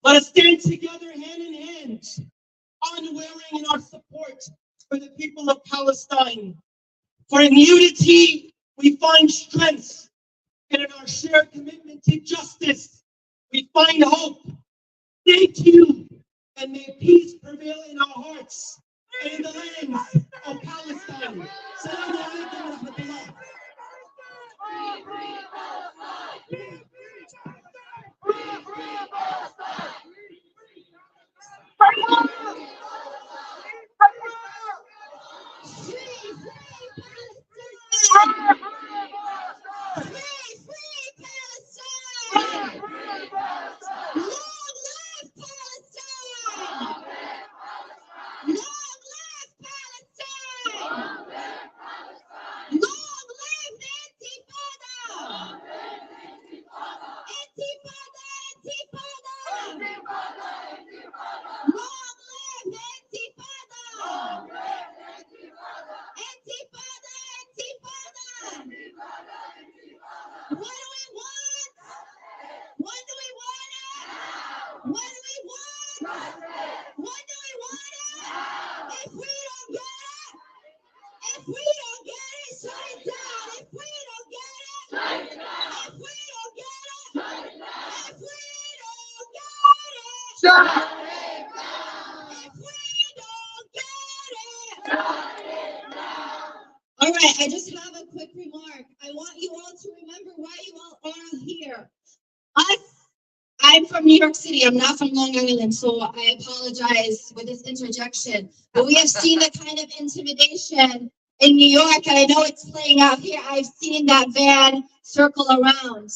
Let us stand together hand in hand, unwavering in our support for the people of Palestine. For in unity, we find strength, and in our shared commitment to justice, we find hope. Thank you, and may peace prevail in our hearts and in the lands of Palestine. Assalamu alaikum wa rahmatullah. All right, I just have a quick remark. I want you all to remember why you all are here. I'm from New York City. I'm not from Long Island, so I apologize for this interjection. But we have seen the kind of intimidation in New York, and I know it's playing out here. I've seen that van circle around.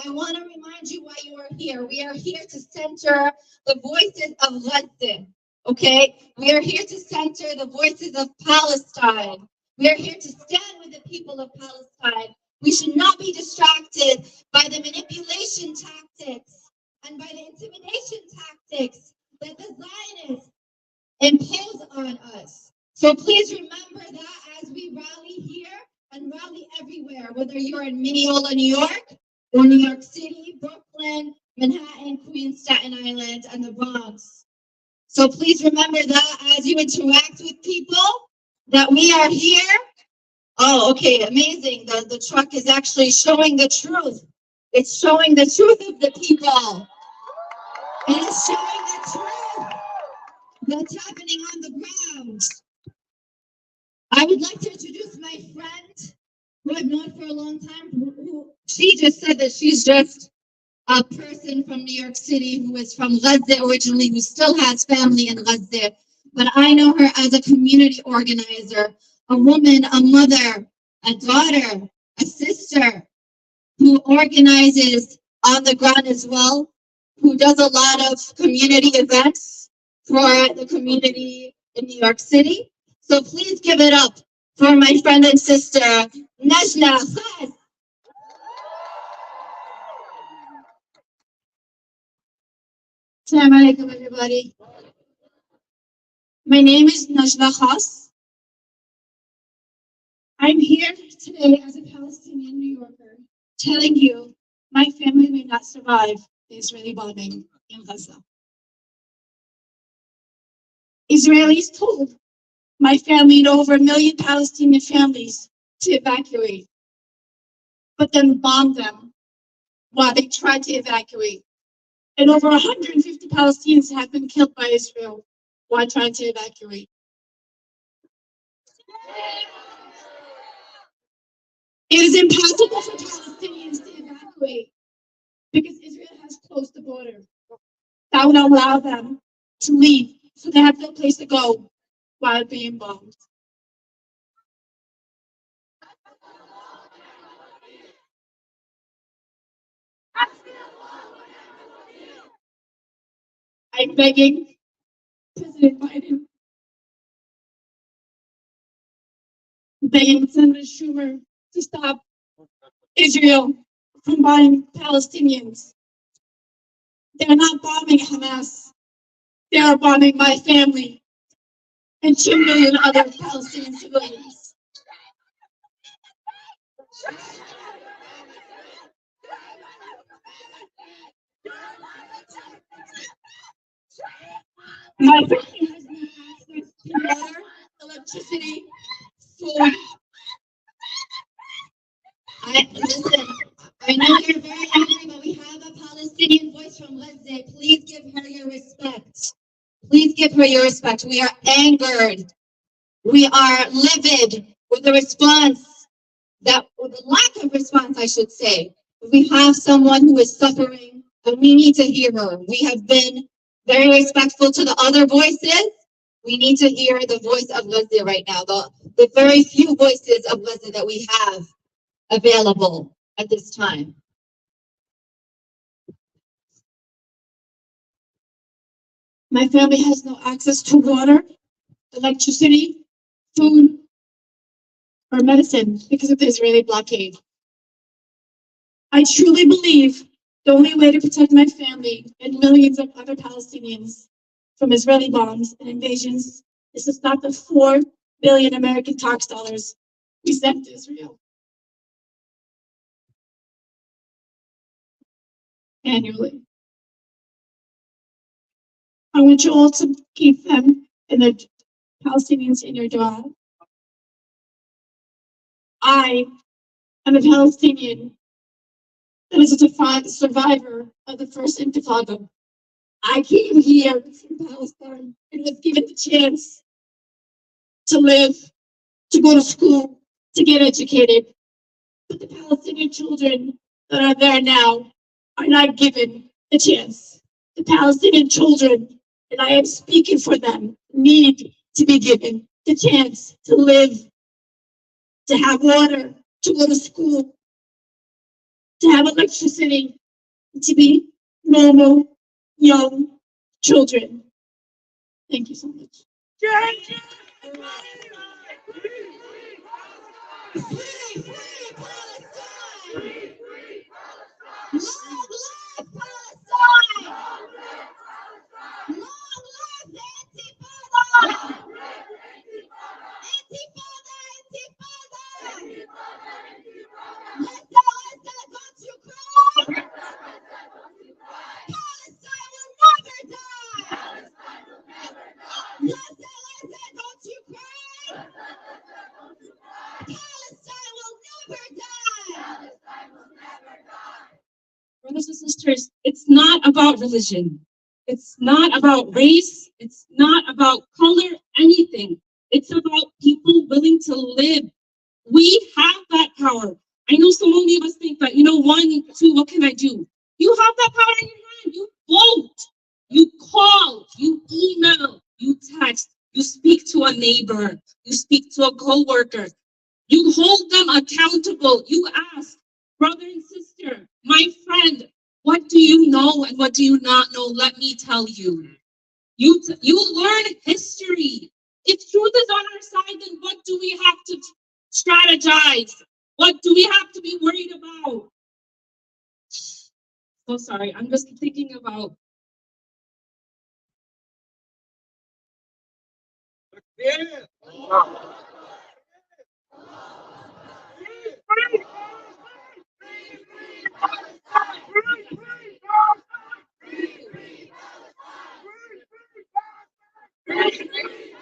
I want to remind you why you are here. We are here to center the voices of Gaza, okay? We are here to center the voices of Palestine. We are here to stand with the people of Palestine. We should not be distracted by the manipulation tactics and by the intimidation tactics that the Zionists impose on us. So please remember that as we rally here and rally everywhere, whether you're in Mineola, New York, or New York City, Brooklyn, Manhattan, Queens, Staten Island, and the Bronx. So please remember that as you interact with people, that we are here. Oh, okay, amazing. The truck is actually showing the truth. It's showing the truth of the people. It is showing the truth that's happening on the ground. I would like to introduce my friend who I've known for a long time. She just said that she's just a person from New York City who is from Gaza originally, who still has family in Gaza. But I know her as a community organizer, a woman, a mother, a daughter, a sister, who organizes on the ground as well, who does a lot of community events for the community in New York City. So please give it up for my friend and sister, Najla Khas. Assalamu alaikum, everybody. My name is Najla Khas. I'm here today as a Palestinian New Yorker, telling you my family may not survive the Israeli bombing in Gaza. Israelis told my family and over 1 million Palestinian families to evacuate, but then bombed them while they tried to evacuate. And over 150 Palestinians have been killed by Israel while trying to evacuate. It is impossible for Palestinians to evacuate because Israel has closed the border. That would allow them to leave, so they have no place to go while being bombed. I'm begging President Biden, begging Senator Schumer to stop Israel from bombing Palestinians. They're not bombing Hamas. They are bombing my family and 2 million other Palestinian civilians. My family has no access to water, electricity, food. Listen, I know you're very angry, but we have a Palestinian voice from Gaza. Please give her your respect. Please give her your respect. We are angered. We are livid with the response, with the lack of response, I should say. We have someone who is suffering, and we need to hear her. We have been very respectful to the other voices. We need to hear the voice of Gaza right now, the very few voices of Gaza that we have available at this time. My family has no access to water, electricity, food, or medicine because of the Israeli blockade. I truly believe the only way to protect my family and millions of other Palestinians from Israeli bombs and invasions is to stop the 4 billion American tax dollars we sent to Israel annually. I want you all to keep them and the Palestinians in your dua. I am a Palestinian that is a survivor of the first Intifada. I came here from Palestine and was given the chance to live, to go to school, to get educated. But the Palestinian children that are there now are not given the chance. The Palestinian children, and I am speaking for them, need to be given the chance to live, to have water, to go to school. to have electricity, to be normal young children. Thank you so much. Brothers and sisters, it's not about religion. It's not about race. It's not about color, anything. It's about people willing to live. We have that power. I know so many of us think that, 1, 2, what can I do? You have that power in your hand. You vote. You call. You email. You text. You speak to a neighbor. You speak to a coworker. You hold them accountable. You ask, brother and sister, my friend, what do you know and what do you not know? Let me tell you. You learn history. If truth is on our side, then what do we have to strategize? What do we have to be worried about? So sorry, I'm just thinking about.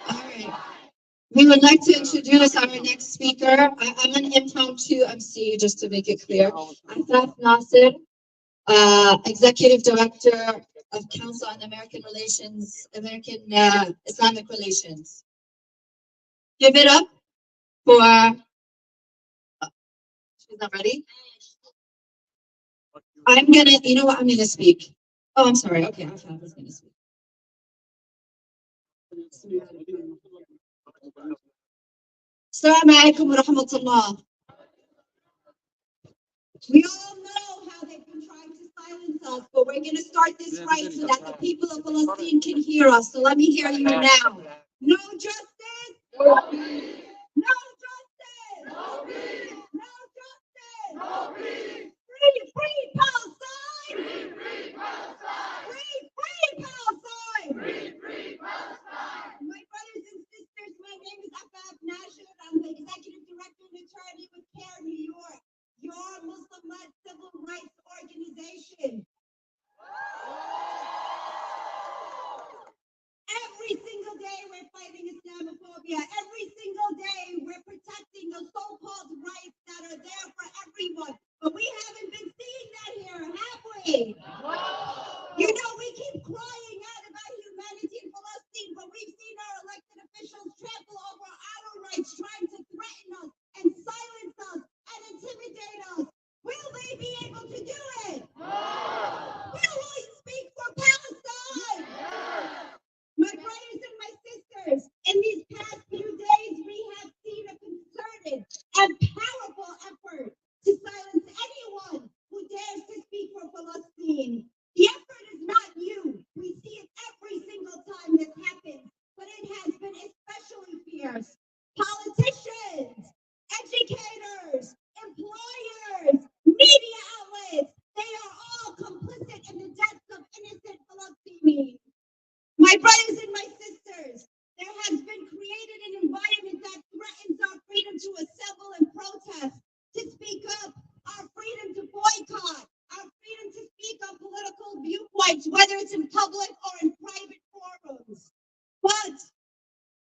All right. We would like to introduce our next speaker. I'm an impromptu MC, just to make it clear. Afaf Nasser, Executive Director of Council on American Islamic Relations. Give it up for, she's not ready. I'm gonna speak. Oh, I'm sorry. Okay, Afaf is gonna speak. Assalamu alaikum wa rahmatullah. We all know how they've been trying to silence us, but we're going to start this right so that the people of Palestine can hear us. So let me hear you now. No justice. No peace. No justice. No peace. No justice. No peace. Free Palestine. Free Palestine. Free Palestine. Free Palestine. My brothers and sisters, my name is Afaf Nasser. I'm the Executive Director and Attorney with CARE New York, your Muslim-led civil rights organization. Every single day we're fighting Islamophobia. Every single day we're protecting the so-called rights that are there for everyone. But we haven't been seeing that here, have we? We keep crying out about humanity in Palestine, but we've seen our elected officials trample over our rights, trying to threaten us and silence us and intimidate us. Will they be able to do it? Will we speak for Palestine? My brothers and my sisters, in these past few days, we have seen a concerted and powerful effort to silence anyone who dares to speak for Palestine. The effort is not new. We see it every single time this happens, but it has been especially fierce. Politicians, educators, employers, media outlets, they are all complicit in the deaths of innocent Palestinians. My brothers and my sisters, there has been created an environment that threatens our freedom to assemble and protest, to speak up, our freedom to boycott, our freedom to speak on political viewpoints, whether it's in public or in private forums. But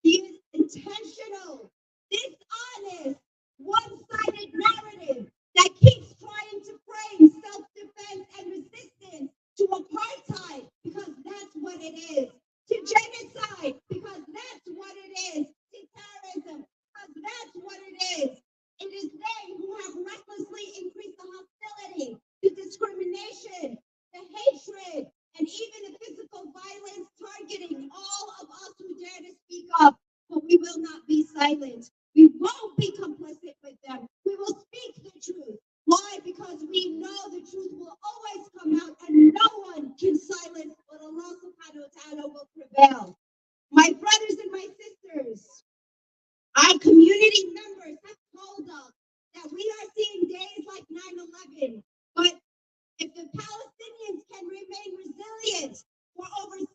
the intentional, dishonest, one-sided narrative that keeps trying to frame self-defense and resistance to apartheid, because that's what it is, to genocide, because that's what it is, to terrorism, because that's what it is. It is they who have recklessly increased the hostility, the discrimination, the hatred, and even the physical violence targeting all of us who dare to speak up. But we will not be silent. We won't be complicit with them. We will speak the truth. Why? Because we know subhanahu wa ta'ala will prevail. My brothers and my sisters, our community members have told us that we are seeing days like 9/11, but if the Palestinians can remain resilient for over 70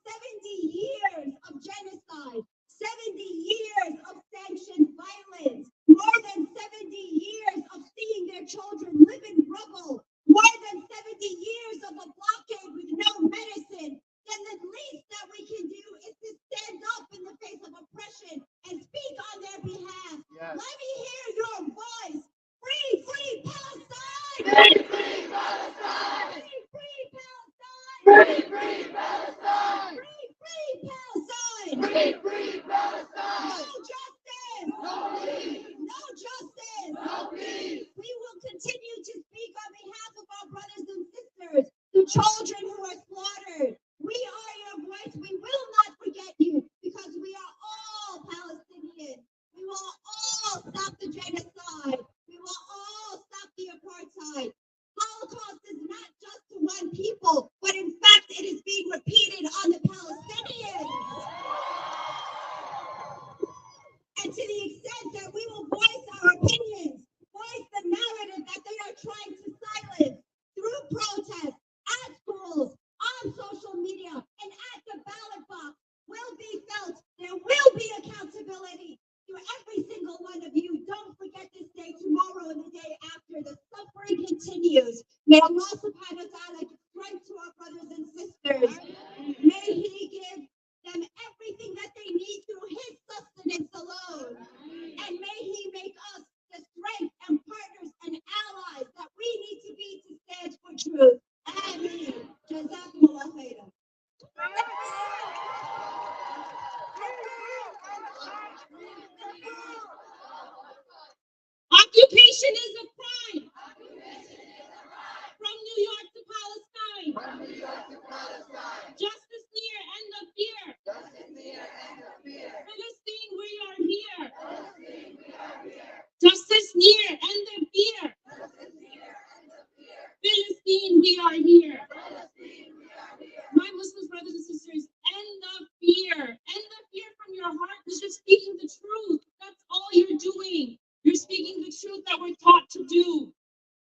years of genocide, 70 years of sanctioned violence, more than 70 years of seeing their children live in rubble, more than 70 years of a blockade with no medicine, then the least that we can do is to stand up in the face of oppression and speak on their behalf. Yes. Let me hear your voice. Free, free Palestine! Free, free Palestine! Free, free Palestine! Free, free Palestine! Free, free Palestine! Free, free Palestine! No justice! No peace! No justice! No peace! We will continue to speak on behalf of our brothers and sisters, the children who are slaughtered. We are your voice. We will not forget you because we are all Palestinians. We will all stop the genocide. We will all stop the apartheid. Holocaust is not just to one people, but in fact, it is being repeated on the Palestinians. And to the extent that we will voice our opinions, voice the narrative that they are trying to silence through protests, at schools, on social media, and at the ballot box will be felt. There will be accountability to every single one of you. Don't forget this day, tomorrow, and the day after. The suffering continues. May Allah subhanahu wa ta'ala give strength to our brothers and sisters. May He give them everything that they need through His sustenance alone. And may He make us the strength and partners and allies that we need to be to stand for truth. Ameen. Jazakumullah khairan. Occupation is a crime. From New York to Palestine. Justice near, end of fear. Palestine, we are here. Justice near, end of fear. Palestine, we are here. My Muslim brothers and sisters, end of fear. End of fear from your heart because you're speaking the truth. That's all you're doing. You're speaking the truth that we're taught to do.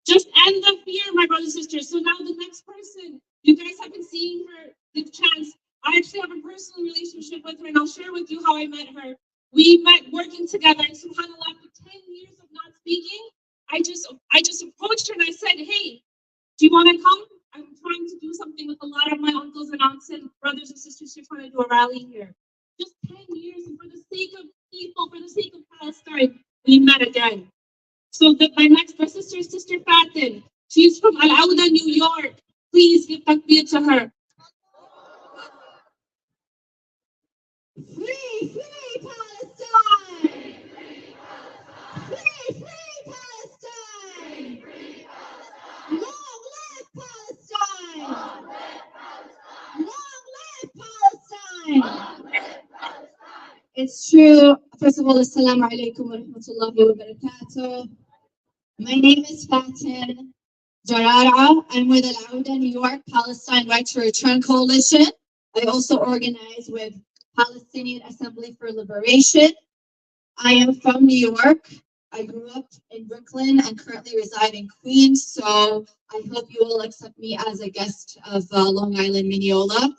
Just end the fear, my brothers and sisters. So now the next person, you guys have been seeing her, the chance. I actually have a personal relationship with her, and I'll share with you how I met her. We met working together, and subhanAllah, after 10 years of not speaking, I just approached her and I said, hey, do you want to come? I'm trying to do something with a lot of my uncles and aunts and brothers and sisters. We're trying to do a rally here. Just 10 years, and for the sake of people, for the sake of Palestine, we met again. So my sister, Sister Fatin, she's from Al-Auda, New York. Please give takbir to her. Free, free Palestine! Free, free Palestine! Long live Palestine! Long live Palestine! It's true. First of all, assalamu alaikum wa rahmatullahi wa barakatuh. My name is Fatin Jarara. I'm with Al-Auda, New York, Palestine Right to Return Coalition. I also organize with Palestinian Assembly for Liberation. I am from New York. I grew up in Brooklyn and currently reside in Queens, so I hope you will accept me as a guest of Long Island, Mineola.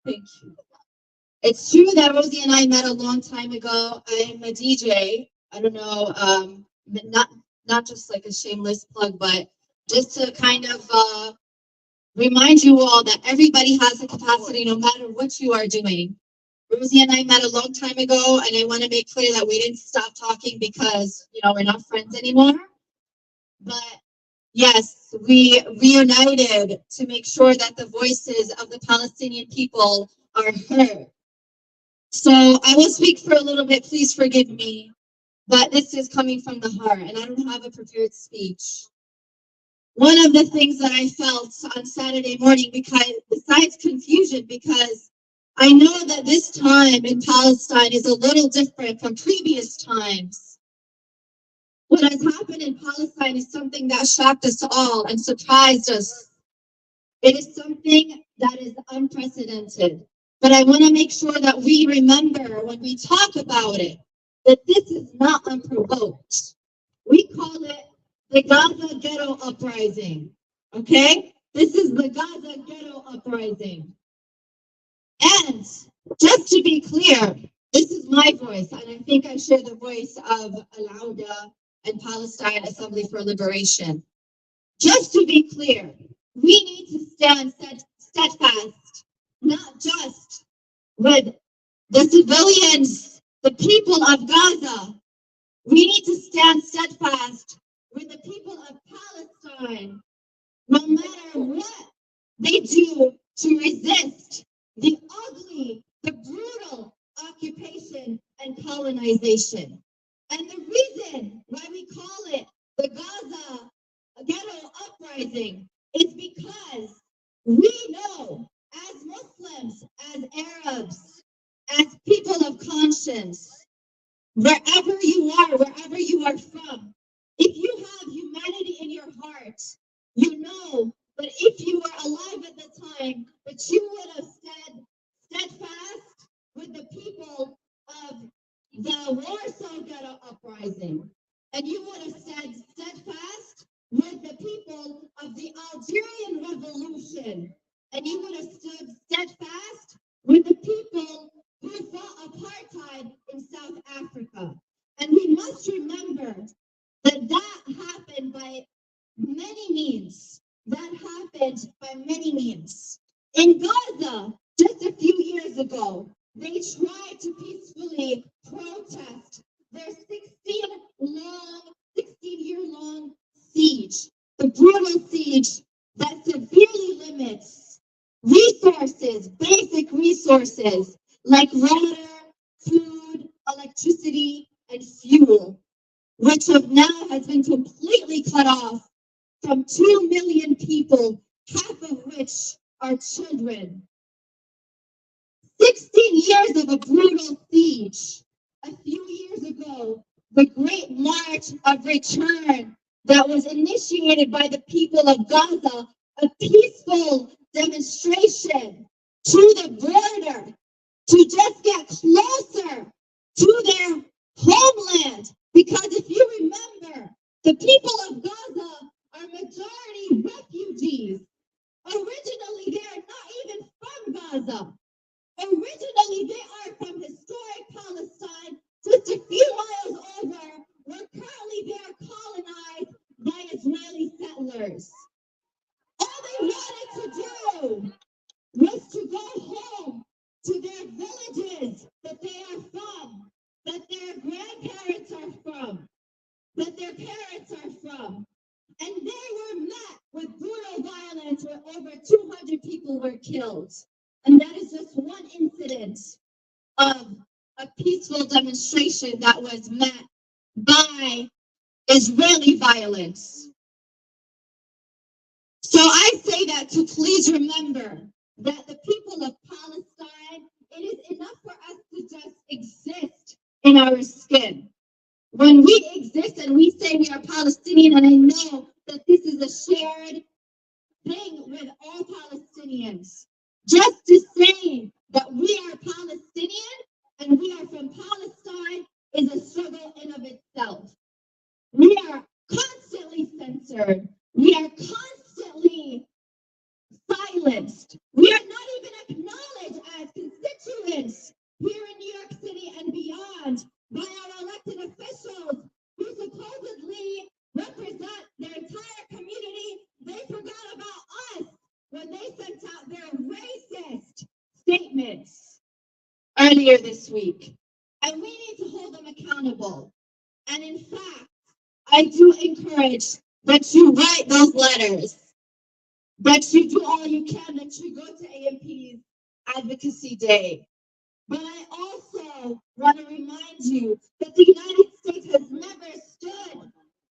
Thank you. It's true that Rosie and I met a long time ago. I'm a DJ. I don't know, not just like a shameless plug, but just to kind of remind you all that everybody has the capacity no matter what you are doing. Rosie and I met a long time ago, and I want to make clear that we didn't stop talking because, we're not friends anymore. But yes, we reunited to make sure that the voices of the Palestinian people are heard. So I will speak for a little bit, please forgive me, but this is coming from the heart, and I don't have a prepared speech. One of the things that I felt on Saturday morning, besides confusion, because I know that this time in Palestine is a little different from previous times. What has happened in Palestine is something that shocked us all and surprised us. It is something that is unprecedented. But I want to make sure that we remember when we talk about it, that this is not unprovoked. We call it the Gaza Ghetto Uprising. Okay? This is the Gaza Ghetto Uprising. And just to be clear, this is my voice, and I think I share the voice of Al-Auda and Palestine Assembly for Liberation. Just to be clear, we need to stand steadfast, not just with the civilians, the people of Gaza. We need to stand steadfast with the people of Palestine, no matter what they do to resist the ugly, the brutal occupation and colonization. And the reason why we call it the Gaza Ghetto Uprising is because we know, as Muslims, as Arabs, as people of conscience, wherever you are from, if you have humanity in your heart, you know that if you were alive at the time, that you would have stood steadfast with the people of the Warsaw Ghetto Uprising, and you would have stood steadfast with the people of the Algerian Revolution, and you would have stood steadfast with the people who fought apartheid in South Africa. And we must remember that that happened by many means. That happened by many means. In Gaza, just a few years ago, they tried to peacefully protest their 16-year-long siege, the brutal siege that severely limits resources, basic resources like water, food, electricity, and fuel, which now has been completely cut off from 2 million people, half of which are children. 16 years of a brutal siege. A few years ago, the Great March of Return that was initiated by the people of Gaza, a peaceful demonstration to the border to just get closer to their homeland. Because if you remember, the people of Gaza are majority refugees. Originally, they are not even from Gaza. Originally, they are from historic Palestine, just a few miles over, where currently they are colonized by Israeli settlers. All they wanted to do was to go home to their villages that they are from, that their grandparents are from, that their parents are from. And they were met with brutal violence where over 200 people were killed. And that is just one incident of a peaceful demonstration that was met by Israeli violence. So I say that to please remember that the people of Palestine, it is enough for us to just exist in our skin. When we exist and we say we are Palestinian, and I know that this is a shared thing with all Palestinians, just to say that we are Palestinian and we are from Palestine is a struggle in of itself. We are constantly censored. We are constantly silenced. We are not even acknowledged as constituents here in New York City and beyond by our elected officials who supposedly represent their entire community. They forgot about us when they sent out their racist statements earlier this week. And we need to hold them accountable. And in fact, I do encourage that you write those letters, that you do all you can, that you go to AMP's Advocacy Day. But I also want to remind you that the United States has never stood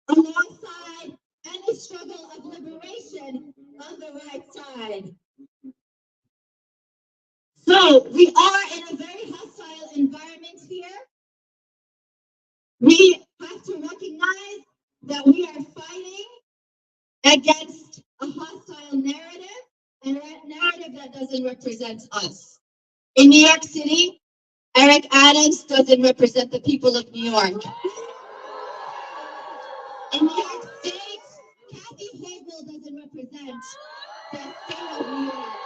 alongside any struggle of liberation on the right side. So we are in a very hostile environment here. We have to recognize that we are fighting against a hostile narrative a narrative that doesn't represent us. In New York City, Eric Adams doesn't represent the people of New York. In New York State, Kathy Hochul doesn't represent the state of New York.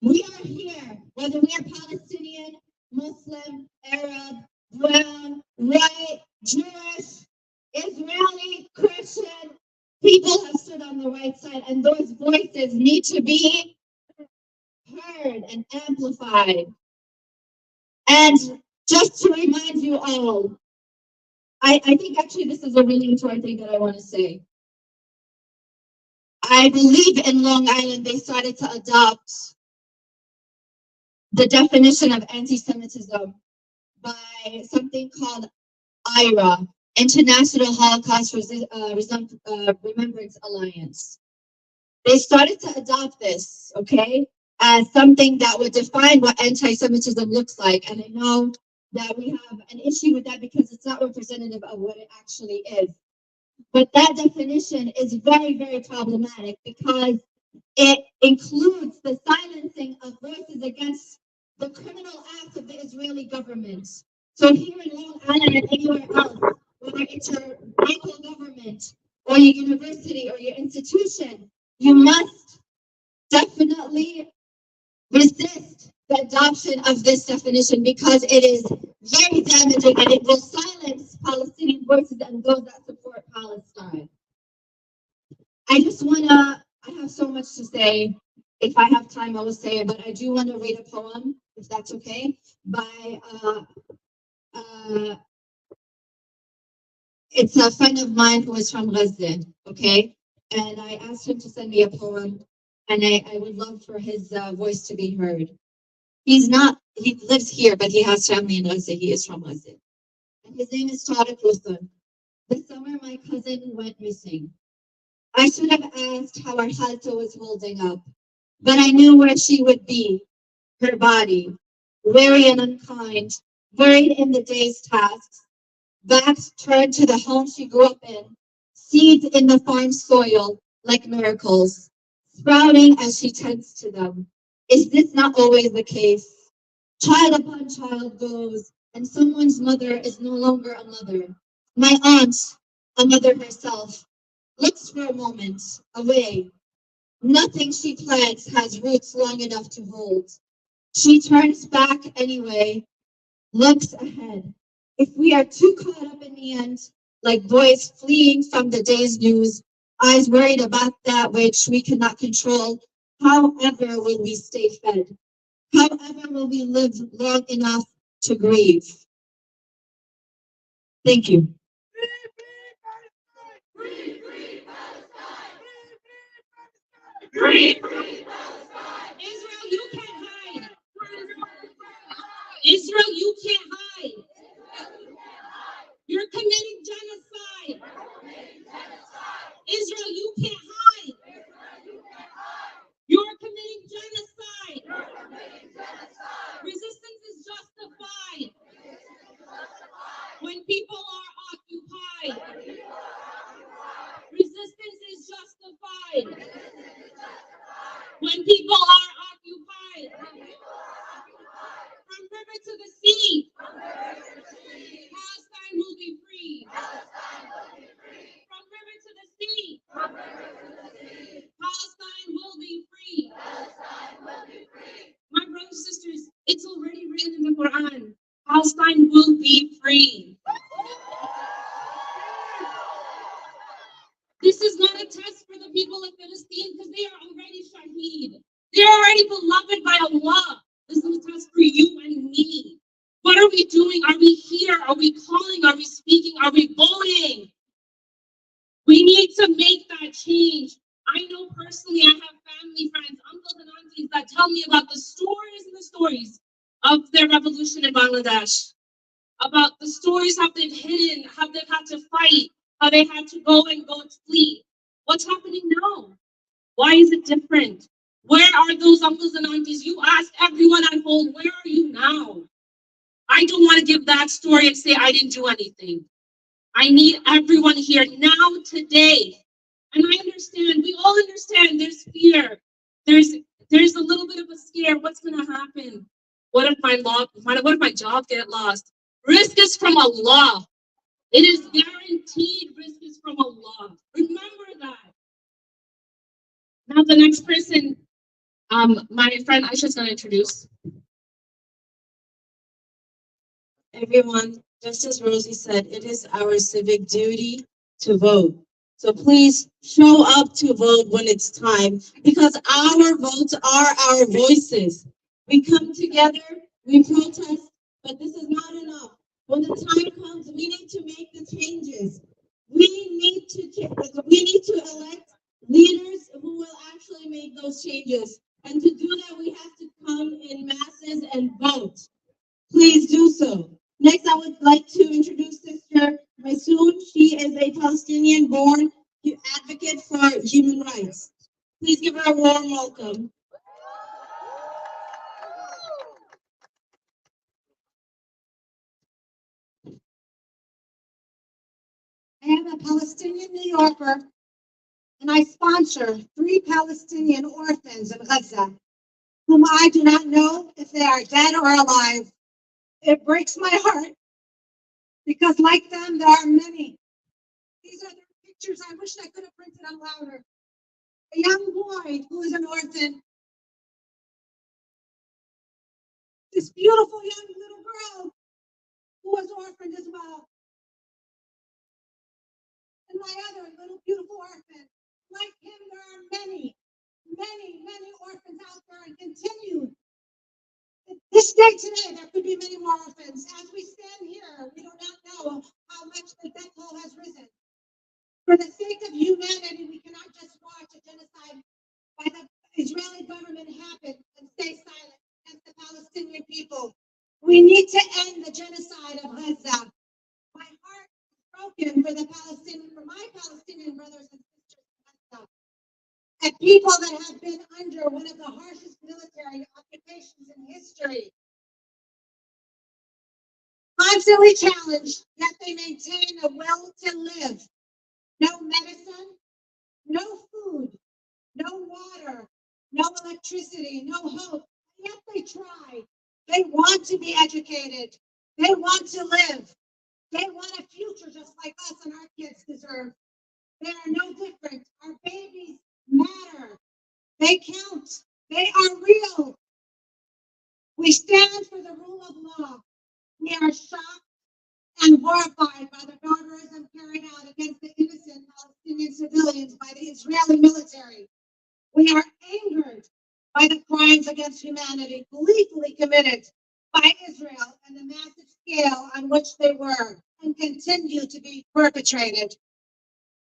We are here, whether we are Palestinian, Muslim, Arab, brown, white, Jewish, Israeli, Christian, people have stood on the right side, and those voices need to be heard and amplified. And just to remind you all, I think actually this is a really important thing that I want to say. I believe in Long Island they started to adopt the definition of anti-Semitism by something called IRA, International Holocaust Remembrance Alliance. They started to adopt this, okay, as something that would define what anti-Semitism looks like. And I know that we have an issue with that because it's not representative of what it actually is. But that definition is very, very problematic because it includes the silencing of voices against the criminal acts of the Israeli government. So here in Long Island and anywhere else, whether it's your local government or your university or your institution, you must definitely resist the adoption of this definition because it is very damaging and it will silence Palestinian voices and those that support Palestine. I have so much to say. If I have time, I will say it, but I do want to read a poem, if that's okay, by it's a friend of mine who is from Gaza, okay? And I asked him to send me a poem, and I would love for his voice to be heard. He lives here, but he has family in Gaza. He is from Gaza. And his name is Tariq Ruthun. This summer, my cousin went missing. I should have asked how our Khalta was holding up, but I knew where she would be, her body, weary and unkind, buried in the day's tasks, backs turned to the home she grew up in, seeds in the farm soil like miracles, sprouting as she tends to them. Is this not always the case? Child upon child goes, and someone's mother is no longer a mother. My aunt, a mother herself, looks for a moment away. Nothing she plants has roots long enough to hold. She turns back anyway, looks ahead. If we are too caught up in the end, like boys fleeing from the day's news, eyes worried about that which we cannot control, however will we stay fed? However will we live long enough to grieve? Thank you. Israel, you can't hide. Israel, you can't hide. You're committing genocide. Israel, you can't hide. You're committing genocide. Resistance is justified when people are occupied. Resistance is justified when people are occupied. From river to the sea, Palestine will be free. From river to the sea, Palestine will be free. My brothers and sisters, it's already written in the Quran. Palestine will be free. This is not a test for the people of Palestine because they are already shaheed. They're already beloved by Allah. This is a test for you and me. What are we doing? Are we here? Are we calling? Are we speaking? Are we voting? We need to make that change. I know personally, I have family, friends, uncles and aunties that tell me about the stories and the stories of their revolution in Bangladesh. About the stories, how they've hidden, how they've had to fight, how they had to go and flee. What's happening now? Why is it different? Where are those uncles and aunties? You ask everyone at home, where are you now? I don't want to give that story and say I didn't do anything. I need everyone here now, today, And I understand, we all understand there's fear. There's a little bit of a scare. What's gonna happen? What if what if my job get lost? Risk is from Allah. It is guaranteed risk is from Allah. Remember that. Now the next person, my friend Aisha's gonna introduce. Everyone, just as Rosie said, it is our civic duty to vote. So please show up to vote when it's time, because our votes are our voices. We come together, we protest, but this is not enough. When the time comes, we need to make the changes. We need to elect leaders who will actually make those changes. And to do that, we have to come in masses and vote. Please do so. Next, I would like to introduce Sister Maysoon. She is a Palestinian-born advocate for human rights. Please give her a warm welcome. I am a Palestinian New Yorker, and I sponsor 3 Palestinian orphans in Gaza, whom I do not know if they are dead or alive. It breaks my heart, because like them, there are many. These are their pictures. I wish I could have printed them louder. A young boy who is an orphan. This beautiful young little girl who was orphaned as well. And my other little beautiful orphan. Like him, there are many, many orphans out there, and continue. This day today, there could be many more orphans. As we stand here, we do not know how much the death toll has risen. For the sake of humanity, we cannot just watch a genocide by the Israeli government happen and stay silent against the Palestinian people. We need to end the genocide of Gaza. My heart is broken for my Palestinian brothers and sisters in Gaza, and people that have been under one of the harshest military occupations in history. Constantly challenged, yet they maintain a will to live. No medicine, no food, no water, no electricity, no hope. Yet they try. They want to be educated. They want to live. They want a future just like us and our kids deserve. They are no different. Our babies matter. They count. They are real. We stand for the rule of law. We are shocked and horrified by the barbarism carried out against the innocent Palestinian civilians by the Israeli military. We are angered by the crimes against humanity gleefully committed by Israel and the massive scale on which they were and continue to be perpetrated.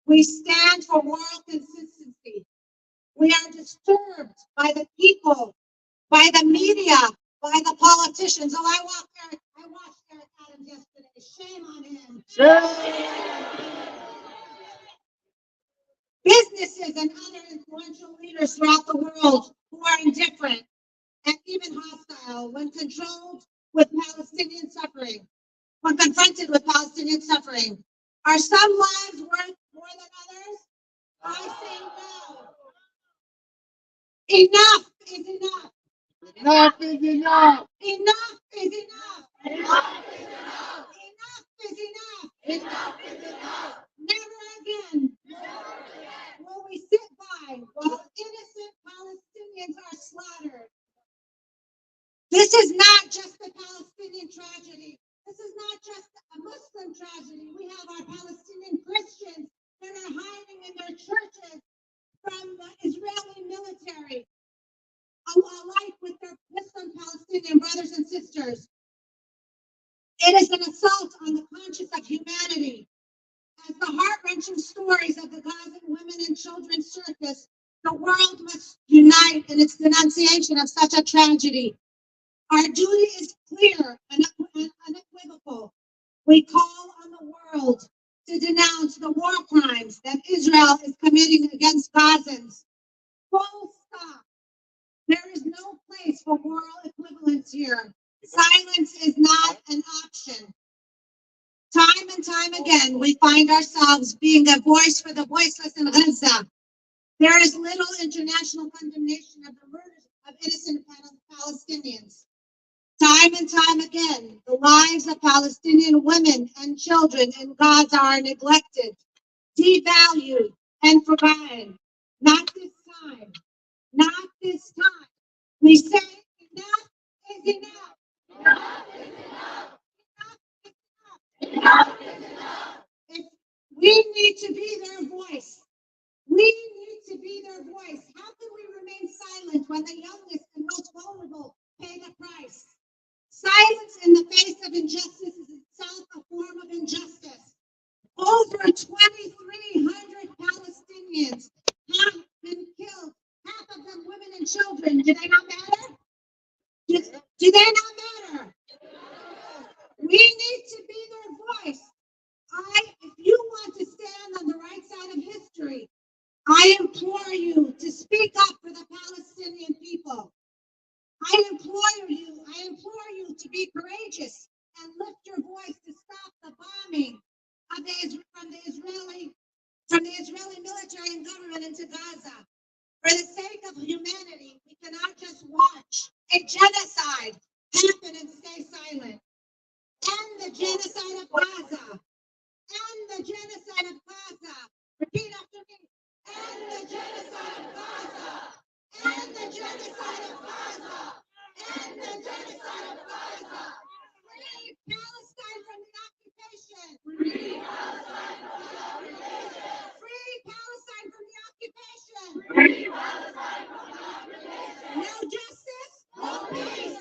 We stand for moral consistency. We are disturbed by the people, by the media, by the politicians. Oh, I watched Eric Adams yesterday. Shame on him. Businesses and other influential leaders throughout the world who are indifferent and even hostile when controlled with Palestinian suffering, when confronted with Palestinian suffering. Are some lives worth more than others? I say no. Enough is enough. Enough is enough. Enough is enough. Enough is enough. Enough is enough. Enough is enough. Never again will we sit by while innocent Palestinians are slaughtered. This is not just a Palestinian tragedy. This is not just a Muslim tragedy. We have our Palestinian Christians that are hiding in their churches from the Israeli military, alike with their Muslim Palestinian brothers and sisters. It is an assault on the conscience of humanity. As the heart-wrenching stories of the Gazan women and children surface, the world must unite in its denunciation of such a tragedy. Our duty is clear and unequivocal. We call on the world to denounce the war crimes that Israel is committing against Gazans. Full stop. There is no place for moral equivalence here. Silence is not an option. Time and time again, we find ourselves being a voice for the voiceless in Gaza. There is little international condemnation of the murders of innocent Palestinians. Time and time again, the lives of Palestinian women and children in Gaza are neglected, devalued, and forgotten. Not this time. Not this time. We say enough is enough. Enough is enough. Enough is enough. We need to be their voice. We need to be their voice. How can we remain silent when the youngest and most vulnerable pay the price? Silence in the face of injustice is itself a form of injustice. Over 2,300 Palestinians have been killed, half of them women and children. Do they not matter? Do they not matter? We need to be their voice. If you want to stand on the right side of history, I implore you to speak up for the Palestinian people. I implore you to be courageous and lift your voice to stop the bombing of from the Israeli military and government into Gaza. For the sake of humanity, we cannot just watch a genocide happen and stay silent. End the genocide of Gaza. End the genocide of Gaza. Repeat after me. End the genocide of Gaza. End the genocide of Gaza. End the genocide of Gaza. Free Palestine from the occupation. Free Palestine from the occupation. Free Palestine from the occupation. Free Palestine from the occupation. No justice, no peace.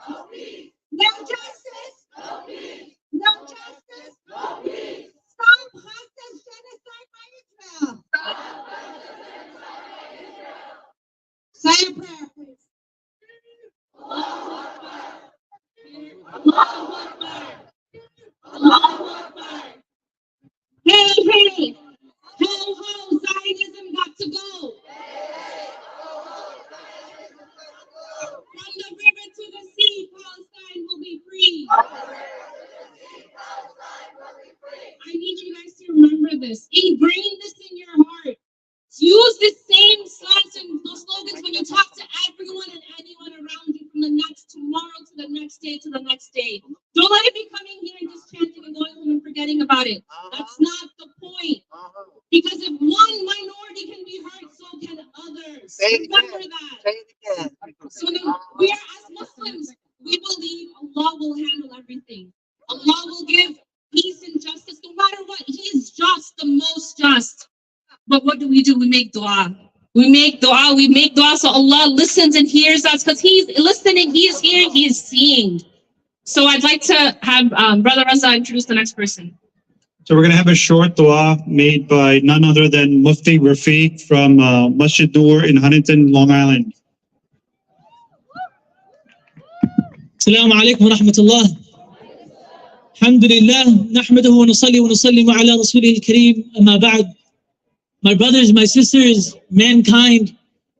No peace. No justice, no peace. No justice, no peace. Stop hostage genocide by Israel. Stop hostage genocide by Israel. Say a prayer, please. Allahu Akbar. Allahu Akbar. Allahu Akbar. Hey, hey. Ho, ho, Zionism got to go. From the river to the sea, Palestine will be free. I need you guys to remember this. Ingrain this in your heart. Use the same slogans and slogans when you talk to everyone and anyone around you from the next tomorrow to the next day to the next day. Don't let it be coming here and just chanting and going home and forgetting about it. That's not the point. Because if one minority can be hurt, so can others. Remember that. Say it again. So we are, as Muslims, we believe Allah will handle everything. Allah will give peace and justice no matter what. He is just, the most just. But what do? We make dua. We make dua so Allah listens and hears us, because He's listening, He is hearing, He is seeing. So I'd like to have Brother Raza introduce the next person. So we're going to have a short dua made by none other than Mufti Rafiq from Masjid Noor in Huntington, Long Island. السلام عليكم ورحمة الله. الحمد لله نحمده ونصلي ونسلم على رسوله الكريم أما بعد. My brothers, my sisters, mankind,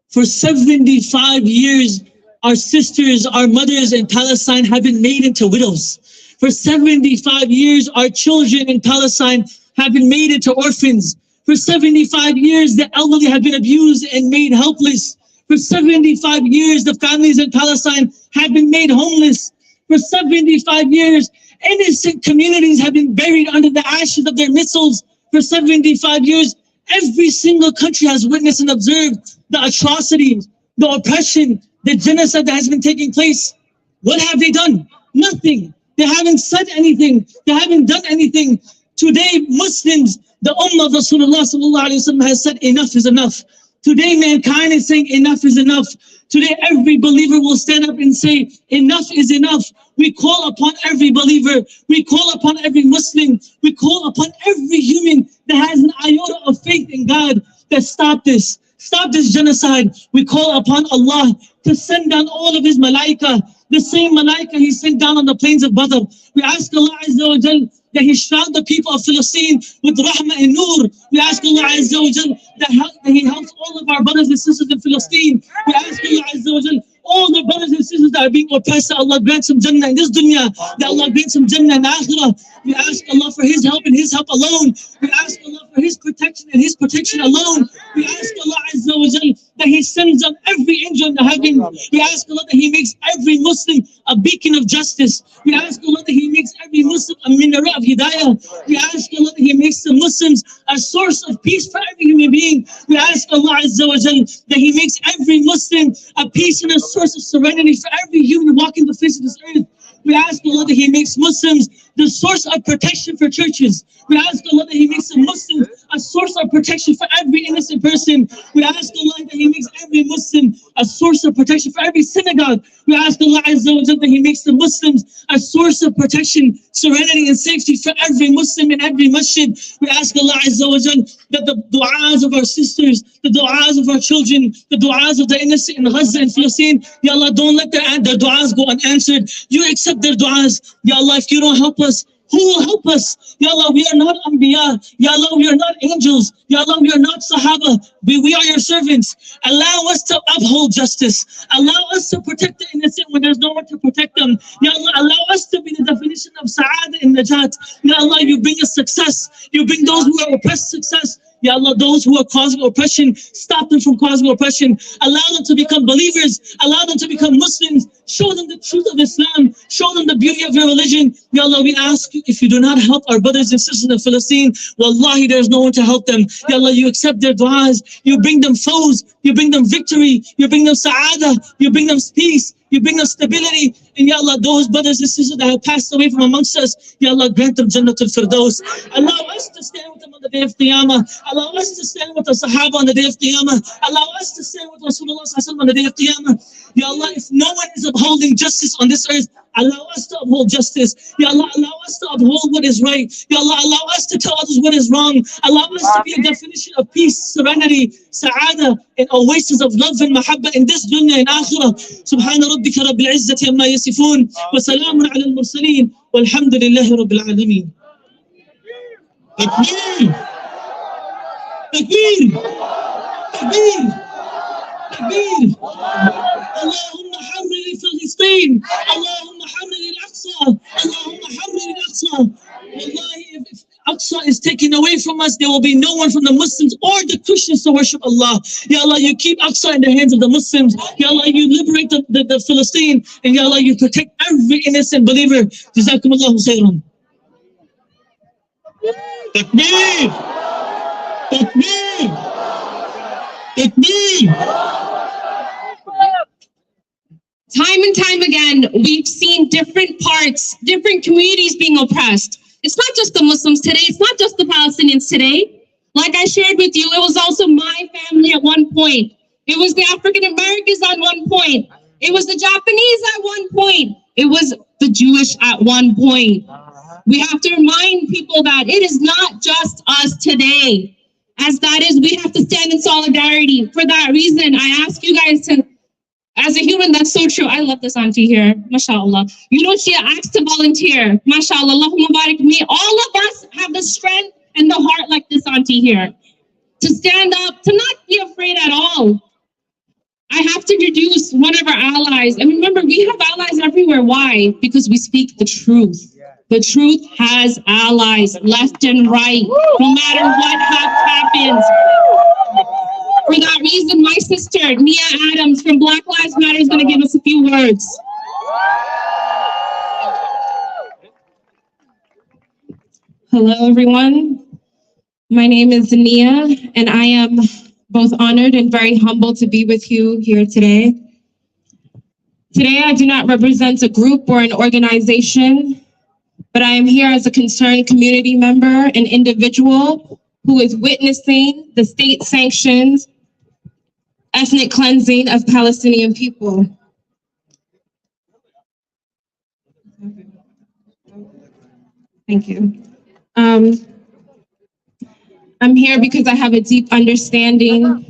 for 75 years, our sisters, our mothers in Palestine have been made into widows. For 75 years, our children in Palestine have been made into orphans. For 75 years, the elderly have been abused and made helpless. For 75 years, the families in Palestine have been made homeless. For 75 years, innocent communities have been buried under the ashes of their missiles. For 75 years, every single country has witnessed and observed the atrocities, the oppression, the genocide that has been taking place. What have they done? Nothing. They haven't said anything. They haven't done anything. Today, Muslims, the Ummah of Rasulullah sallallahu alaihi wasallam has said enough is enough. Today, mankind is saying enough is enough. Today, every believer will stand up and say enough is enough. We call upon every believer. We call upon every Muslim. We call upon every human that has an iota of faith in God that stop this. Stop this genocide. We call upon Allah to send down all of His malaika, the same malaika He sent down on the plains of Badr. We ask Allah Azza wa Jal that He shroud the people of Palestine with rahmah and nur. We ask Allah Azza wa Jal that He helps all of our brothers and sisters in Palestine. We ask Allah Azza wa Jal, all the brothers and sisters that are being oppressed, that Allah grants them Jannah in this dunya, that Allah grants them Jannah in Akhirah. We ask Allah for His help and His help alone. We ask Allah for His protection and His protection alone. We ask Allah Azza wa Jal that He sends up every angel in the heaven. We ask Allah that He makes every Muslim a beacon of justice. We ask Allah that He makes every Muslim a minaret of hidayah. We ask Allah that He makes the Muslims a source of peace for every human being. We ask Allah Azza wa Jal that He makes every Muslim a peace and a source of serenity for every human walking the face of this earth. We ask Allah that He makes Muslims the source of protection for churches. We ask Allah that He makes the Muslims a source of protection for every innocent person. We ask Allah that He makes every Muslim a source of protection for every synagogue. We ask Allah Azza wa Jalla that He makes the Muslims a source of protection, serenity and safety for every Muslim in every masjid. We ask Allah Azza wa Jalla that the du'as of our sisters, the du'as of our children, the du'as of the innocent in Gaza and Palestine, Ya Allah, don't let their du'as go unanswered. You accept their du'as. Ya Allah, if you don't help us, who will help us? Ya Allah, we are not Anbiya. Ya Allah, we are not angels. Ya Allah, we are not Sahaba. We are your servants. Allow us to uphold justice. Allow us to protect the innocent when there's no one to protect them. Ya Allah, allow us to be the definition of Sa'adah and Najat. Ya Allah, you bring us success. You bring those who are oppressed success. Ya Allah, those who are causing oppression, stop them from causing oppression. Allow them to become believers. Allow them to become Muslims. Show them the truth of Islam. Show them the beauty of your religion. Ya Allah, we ask you, if you do not help our brothers and sisters in Palestine, wallahi, there is no one to help them. Ya Allah, you accept their du'as. You bring them foes. You bring them victory. You bring them sa'adah. You bring them peace. You bring us stability. And Ya Allah, those brothers and sisters that have passed away from amongst us, Ya Allah, grant them Jannatul Firdaus. Allow us to stand with them on the day of Qiyamah. Allow us to stand with the Sahaba on the day of Qiyamah. Allow us to stand with Rasulullah on the day of Qiyamah. Ya Allah, if no one is upholding justice on this earth, allow us to uphold justice. Ya Allah, allow us to uphold what is right. Ya Allah, allow us to tell others what is wrong. Allow us to be a definition of peace, serenity, sa'adah, and oasis of love and mahabba in this dunya and akhirah. Subhana rabbika rabbil izzati amma yasifun, wa salamun ala al-mursaleen, walhamdulillahi rabbil alameen. Takbir! Takbir! Takbir! تكبير اللهم حرر فلسطين اللهم حرر الأقصى اللهم حرر الأقصى. Wallahi, if Aqsa is taken away from us, there will be no one from the Muslims or the Christians to worship Allah. Ya Allah, you keep Aqsa in the hands of the Muslims. Ya Allah, you liberate the Palestine, and Ya Allah, you protect every innocent believer. Jazakumullahu khairan. Takbir! Takbir! Takbir! Time and time again, we've seen different parts, different communities being oppressed. It's not just the Muslims today. It's not just the Palestinians today. Like I shared with you, it was also my family at one point. It was the African Americans at one point. It was the Japanese at one point. It was the Jewish at one point. We have to remind people that it is not just us today. As that is, we have to stand in solidarity. For that reason, I ask you guys to, as a human, that's so true. I love this auntie here, mashallah. You know, she asks to volunteer, mashallah, Allahumma barik me. All of us have the strength and the heart like this auntie here to stand up, to not be afraid at all. I have to introduce one of our allies. And remember, we have allies everywhere. Why? Because we speak the truth. The truth has allies left and right, no matter what happens. For that reason, my sister, Nia Adams from Black Lives Matter is going to give us a few words. Hello, everyone. My name is Nia, and I am both honored and very humbled to be with you here today. Today, I do not represent a group or an organization, but I am here as a concerned community member, an individual who is witnessing the state-sanctioned ethnic cleansing of Palestinian people. Thank you. I'm here because I have a deep understanding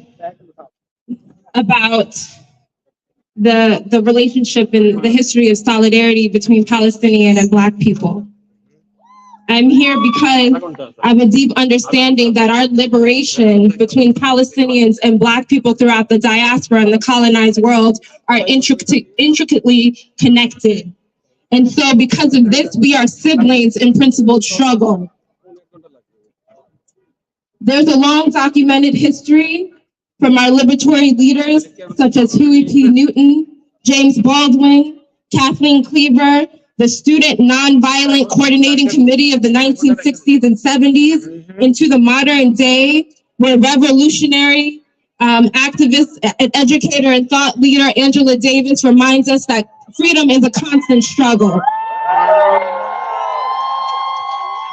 about the relationship and the history of solidarity between Palestinian and Black people. I'm here because I have a deep understanding that our liberation between Palestinians and Black people throughout the diaspora and the colonized world are intricately connected. And so because of this, we are siblings in principled struggle. There's a long documented history from our liberatory leaders, such as Huey P. Newton, James Baldwin, Kathleen Cleaver, the Student Nonviolent Coordinating Committee of the 1960s and 70s, into the modern day, where revolutionary activist, educator, and thought leader Angela Davis reminds us that freedom is a constant struggle.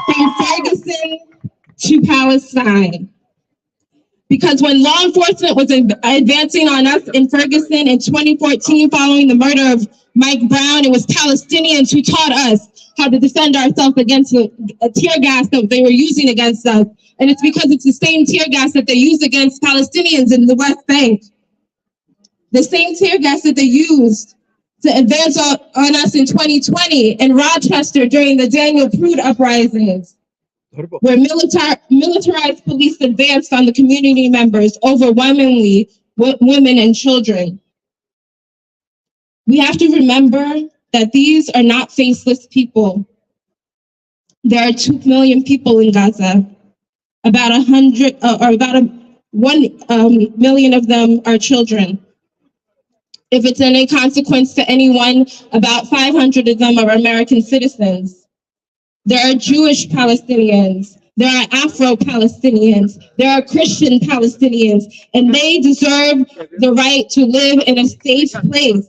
From Ferguson to Palestine. Because when law enforcement was advancing on us in Ferguson in 2014 following the murder of Mike Brown, it was Palestinians who taught us how to defend ourselves against a tear gas that they were using against us. And it's because it's the same tear gas that they used against Palestinians in the West Bank. The same tear gas that they used to advance on us in 2020 in Rochester during the Daniel Prude uprisings, where militarized police advanced on the community members, overwhelmingly women and children. We have to remember that these are not faceless people. There are 2 million people in Gaza. About 1 million of them are children. If it's any consequence to anyone, about 500 of them are American citizens. There are Jewish Palestinians. There are Afro-Palestinians. There are Christian Palestinians. And they deserve the right to live in a safe place.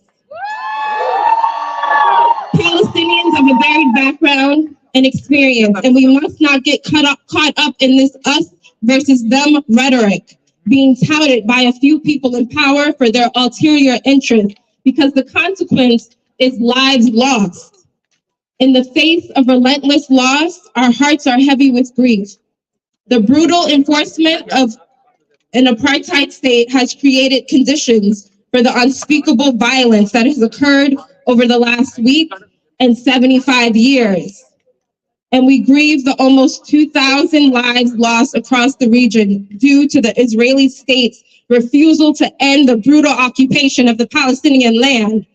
Palestinians have a varied background and experience, and we must not get caught up in this us versus them rhetoric being touted by a few people in power for their ulterior interests, because the consequence is lives lost. In the face of relentless loss, our hearts are heavy with grief. The brutal enforcement of an apartheid state has created conditions for the unspeakable violence that has occurred over the last week and 75 years. And we grieve the almost 2,000 lives lost across the region due to the Israeli state's refusal to end the brutal occupation of the Palestinian land.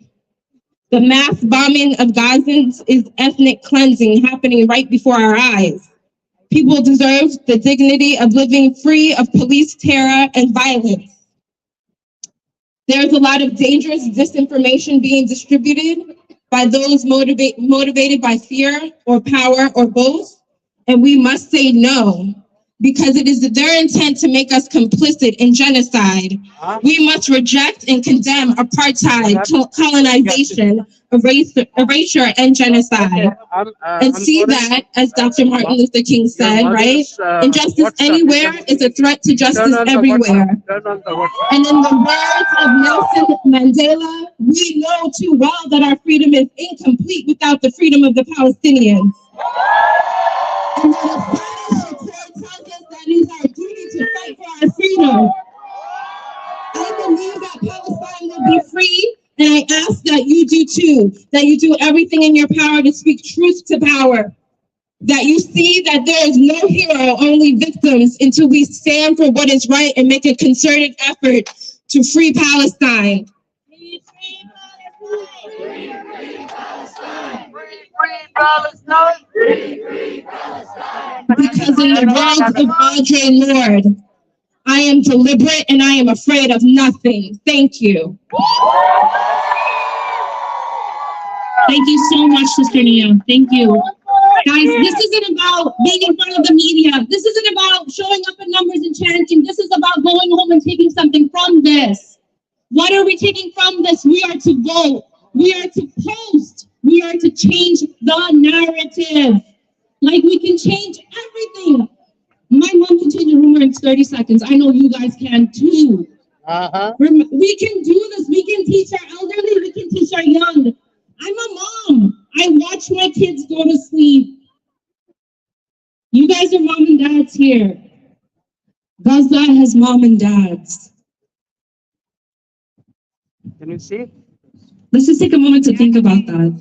The mass bombing of Gazans is ethnic cleansing happening right before our eyes. People deserve the dignity of living free of police terror and violence. There's a lot of dangerous disinformation being distributed by those motivated by fear or power or both, and we must say no, because it is their intent to make us complicit in genocide. We must reject and condemn apartheid, colonization, erasure, and genocide. And see that, as Dr. Martin Luther King said, right? Injustice anywhere is a threat to justice everywhere. And in the words of Nelson Mandela, we know too well that our freedom is incomplete without the freedom of the Palestinians. And that is our duty to fight for our freedom. I believe that Palestine will be free, and I ask that you do too, that you do everything in your power to speak truth to power, that you see that there is no hero, only victims, until we stand for what is right and make a concerted effort to free Palestine. Free Palestine! Free Palestine! Free Palestine! Because in the words of Audre Lorde, I am deliberate and I am afraid of nothing. Thank you. Thank you so much, Sister Nia. Thank you. Guys, this isn't about being in front of the media. This isn't about showing up in numbers and chanting. This is about going home and taking something from this. What are we taking from this? We are to vote. We are to post. We are to change the narrative. Like, we can change everything. My mom can change a rumor in 30 seconds. I know you guys can too. We can do this. We can teach our elderly. We can teach our young. I'm a mom. I watch my kids go to sleep. You guys are mom and dads here. Gaza has mom and dads. Can you see? Let's just take a moment to think about that.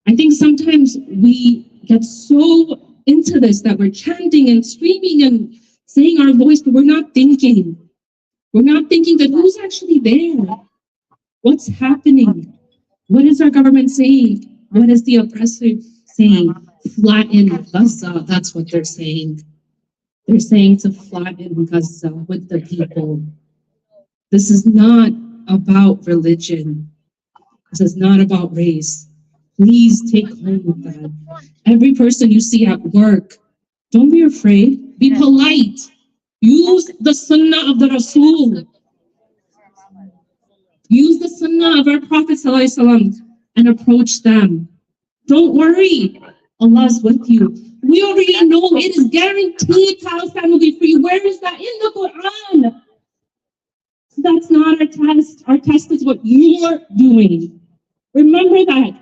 I think sometimes we get so into this, that we're chanting and screaming and saying our voice, but we're not thinking. We're not thinking that who's actually there? What's happening? What is our government saying? What is the oppressor saying? Flatten Gaza. That's what they're saying. They're saying to flatten Gaza with the people. This is not about religion. This is not about race. Please take hold of that. Every person you see at work, don't be afraid. Be polite. Use the sunnah of the Rasul. Use the sunnah of our Prophet ﷺ and approach them. Don't worry. Allah is with you. We already know it is guaranteed Palestine will be free. Where is that? In the Quran. That's not our test. Our test is what you're doing. Remember that.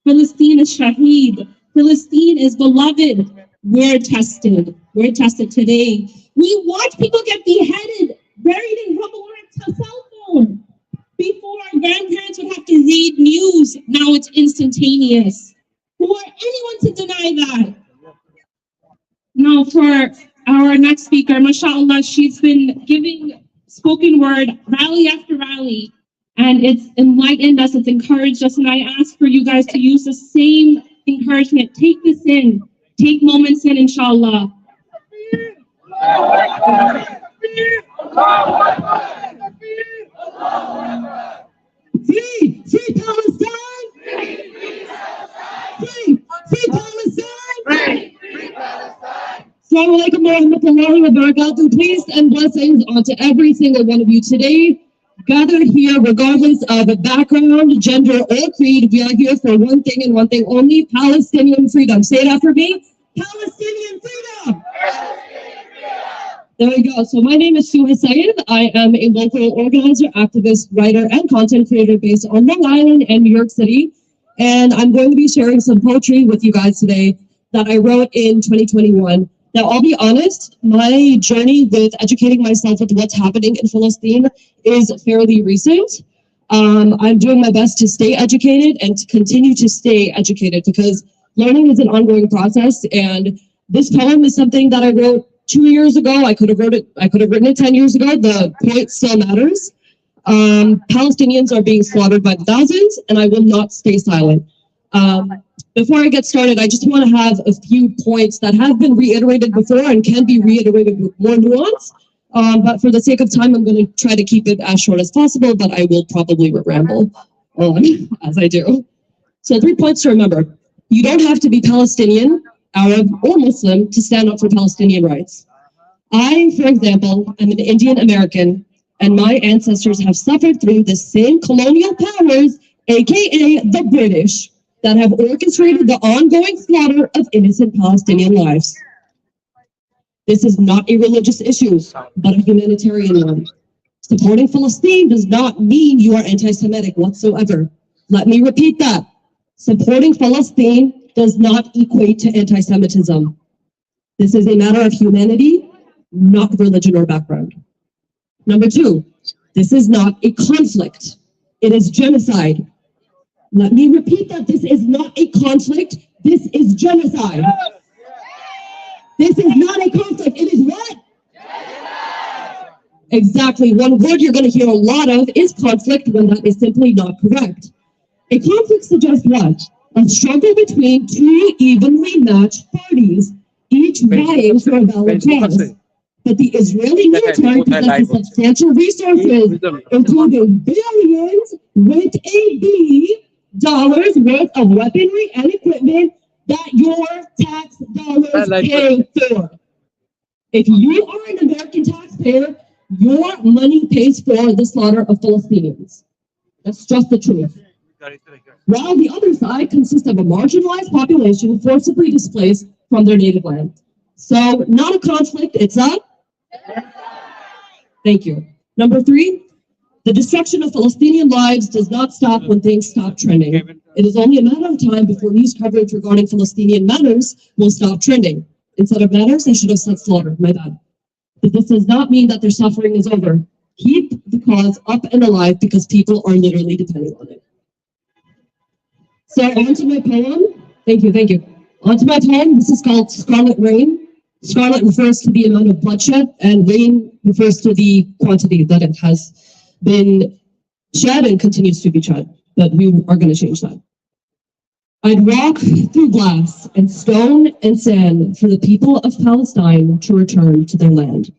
Palestine is shaheed. Palestine is beloved. We're tested. We're tested today. We watch people get beheaded, buried in rubble or a cell phone. Before, our grandparents would have to read news. Now it's instantaneous. Who are anyone to deny that? Now, for our next speaker, mashallah, she's been giving spoken word rally after rally, and it's enlightened us, it's encouraged us, and I ask for you guys to use the same encouragement. Take this in. Take moments in, inshallah. Free! Free Palestine! Free! Free Palestine! Free! Assalamu alaikum warahmatullahi wabarakatuh. Peace and blessings onto every single one of you today. Gathered here, regardless of background, gender, or creed, we are here for one thing and one thing only: Palestinian freedom. Say it after me: Palestinian freedom! There we go. So my name is Suha Sayed. I am a local organizer, activist, writer, and content creator based on Long Island and New York City. And I'm going to be sharing some poetry with you guys today that I wrote in 2021. Now, I'll be honest, my journey with educating myself with what's happening in Palestine is fairly recent. I'm doing my best to stay educated and to continue to stay educated because learning is an ongoing process. And this poem is something that I wrote 2 years ago. I could have written it 10 years ago. The point still matters. Palestinians are being slaughtered by the thousands, and I will not stay silent. Before I get started, I just want to have a few points that have been reiterated before and can be reiterated with more nuance. But for the sake of time, I'm going to try to keep it as short as possible, but I will probably ramble on as I do. So 3 points to remember. You don't have to be Palestinian, Arab, or Muslim to stand up for Palestinian rights. I, for example, am an Indian American, and my ancestors have suffered through the same colonial powers, aka the British, that have orchestrated the ongoing slaughter of innocent Palestinian lives. This is not a religious issue, but a humanitarian one. Supporting Palestine does not mean you are anti-Semitic whatsoever. Let me repeat that. Supporting Palestine does not equate to anti-Semitism. This is a matter of humanity, not religion or background. Number 2, this is not a conflict. It is genocide. Let me repeat that. This is not a conflict. This is genocide. This is not a conflict. It is what? Exactly. One word you're going to hear a lot of is conflict when that is simply not correct. A conflict suggests what? A struggle between two evenly matched parties, each vying for a valid cause. But the Israeli military possesses substantial resources, including billions with a B dollars worth of weaponry and equipment that your tax dollars pay for. If you are an American taxpayer, your money pays for the slaughter of Palestinians. That's just the truth. While the other side consists of a marginalized population forcibly displaced from their native land. So, not a conflict, it's a... Thank you. Number 3, the destruction of Palestinian lives does not stop when things stop trending. It is only a matter of time before news coverage regarding Palestinian matters will stop trending. Instead of matters, I should have said slaughter, my bad. But this does not mean that their suffering is over. Keep the cause up and alive because people are literally depending on it. So on to my poem. Thank you. On to my poem. This is called Scarlet Rain. Scarlet refers to the amount of bloodshed, and rain refers to the quantity that it has been shed and continues to be shed. But we are going to change that. I'd walk through glass and stone and sand for the people of Palestine to return to their land.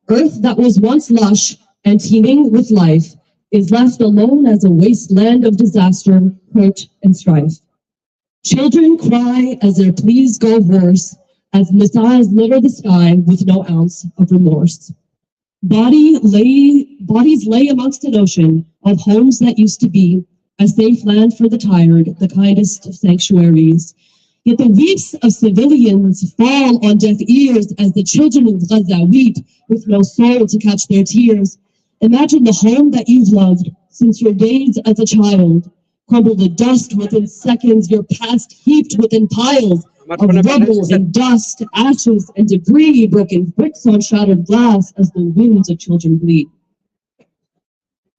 Earth that was once lush and teeming with life is left alone as a wasteland of disaster, hurt, and strife. Children cry as their pleas go hoarse, as missiles litter the sky with no ounce of remorse. Bodies lay amongst an ocean of homes that used to be a safe land for the tired, the kindest of sanctuaries. Yet the weeps of civilians fall on deaf ears as the children of Gaza weep with no soul to catch their tears. Imagine the home that you've loved since your days as a child crumble to dust within seconds, your past heaped within piles of rubble and dust, ashes and debris, broken bricks on shattered glass as the wounds of children bleed.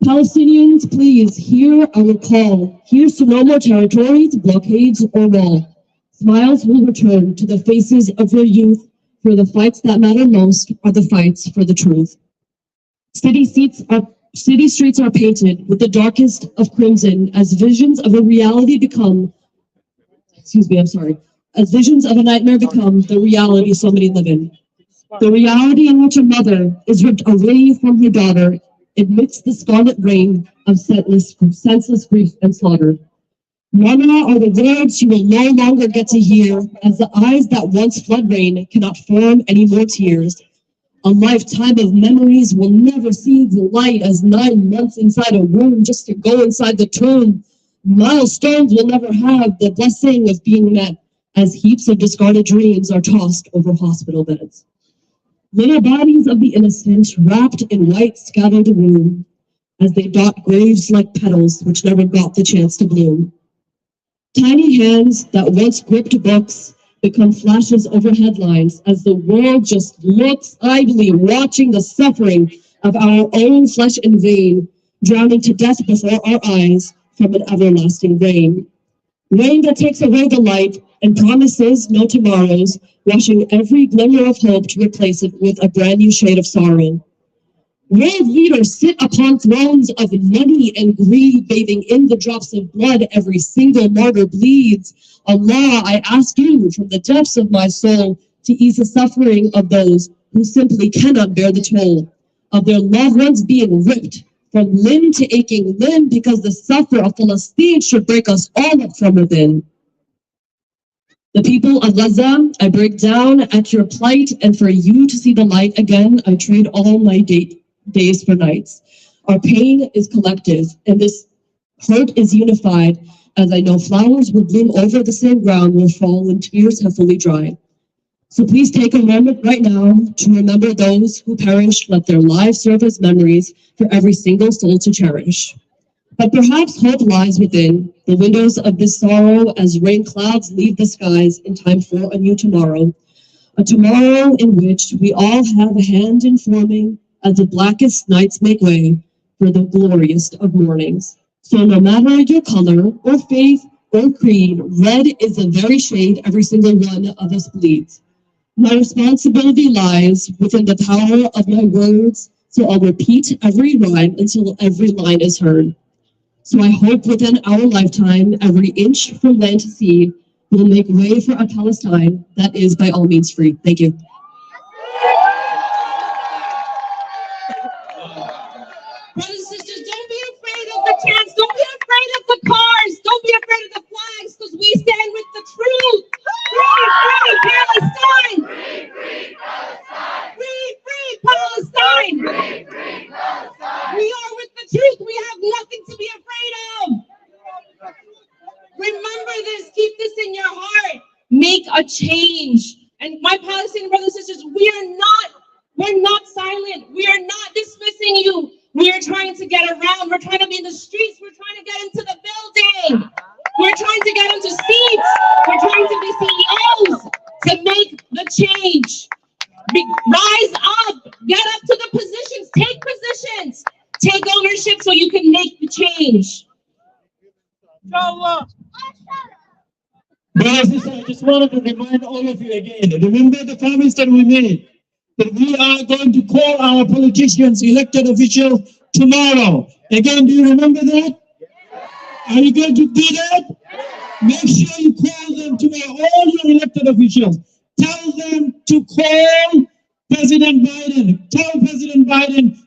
Palestinians, please hear our call. Here's to no more territories, blockades, or wall. Smiles will return to the faces of your youth, for the fights that matter most are the fights for the truth. City streets are painted with the darkest of crimson as visions of a reality become, as visions of a nightmare become the reality so many live in. The reality in which a mother is ripped away from her daughter amidst the scarlet rain of senseless grief and slaughter. Mama are the words you will no longer get to hear, as the eyes that once fled rain cannot form any more tears. A lifetime of memories will never see the light as 9 months inside a womb just to go inside the tomb. Milestones will never have the blessing of being met as heaps of discarded dreams are tossed over hospital beds. Little bodies of the innocent wrapped in white scatter the room as they dot graves like petals which never got the chance to bloom. Tiny hands that once gripped books become flashes over headlines as the world just looks idly watching the suffering of our own flesh and vein drowning to death before our eyes from an everlasting rain. Rain that takes away the light and promises no tomorrows, washing every glimmer of hope to replace it with a brand new shade of sorrow. World leaders sit upon thrones of money and greed, bathing in the drops of blood every single martyr bleeds. Allah, I ask you from the depths of my soul to ease the suffering of those who simply cannot bear the toll of their loved ones being ripped from limb to aching limb because the suffer of Palestine should break us all up from within. The people of Gaza, I break down at your plight, and for you to see the light again, I trade all my days for nights. Our pain is collective, and this hurt is unified, as I know flowers will bloom over the same ground will fall when tears have fully dried. So please take a moment right now to remember those who perished. Let their lives serve as memories for every single soul to cherish. But perhaps hope lies within the windows of this sorrow as rain clouds leave the skies in time for a new tomorrow. A tomorrow in which we all have a hand in forming as the blackest nights make way for the glorious of mornings. So no matter your color or faith or creed, red is the very shade every single one of us bleeds. My responsibility lies within the power of my words, so I'll repeat every rhyme until every line is heard. So I hope within our lifetime, every inch from land to sea will make way for a Palestine that is by all means free. Thank you. Brothers and sisters, don't be afraid of the chants. Don't be afraid of the cars. Don't be afraid of the flags, because we stand with the truth. Free Palestine! Free Palestine! We are with the truth. We have nothing to be afraid of. Remember this. Keep this in your heart. Make a change. And my Palestinian brothers and sisters, we're not silent. We are not dismissing you. We are trying to get around. We're trying to be in the streets. We're trying to get into the building. We're trying to get into seats. We're trying to be CEOs to make the change. Rise up. Get up to the positions. Take positions. Take ownership so you can make the change. Brothers and sisters, I just wanted to remind all of you again, remember the promise that we made, that we are going to call our politicians, elected officials, tomorrow. Again, do you remember that? Are you going to do that? Make sure you call them tomorrow, all your elected officials. Tell them to call President Biden. Tell President Biden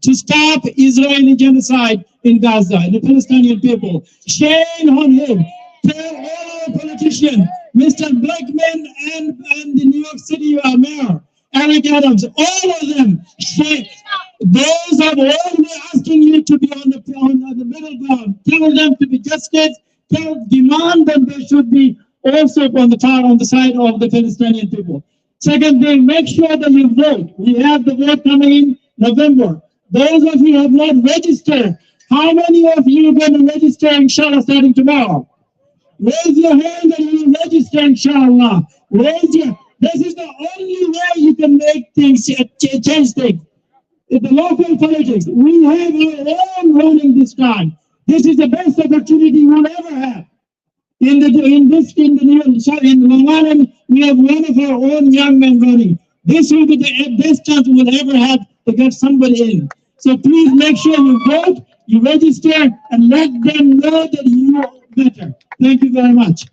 to stop Israeli genocide in Gaza and the Palestinian people. Shame on him. Tell all our politicians, Mr. Blackman and the New York City mayor, Eric Adams, all of them, those are always asking you to be on the middle ground. Tell them to be justice. Demand that they should be also on the side of the Palestinian people. Second thing, make sure that you vote. We have the vote coming in November. Those of you who have not registered, how many of you are going to register, inshallah, starting tomorrow? Raise your hand and you register, inshallah. This is the only way you can make things, change things. In the local politics, we have our own running this time. This is the best opportunity we'll ever have. In Long Island, we have one of our own young men running. This will be the best chance we'll ever have to get somebody in. So please make sure you vote, you register, and let them know that you are better. Thank you very much.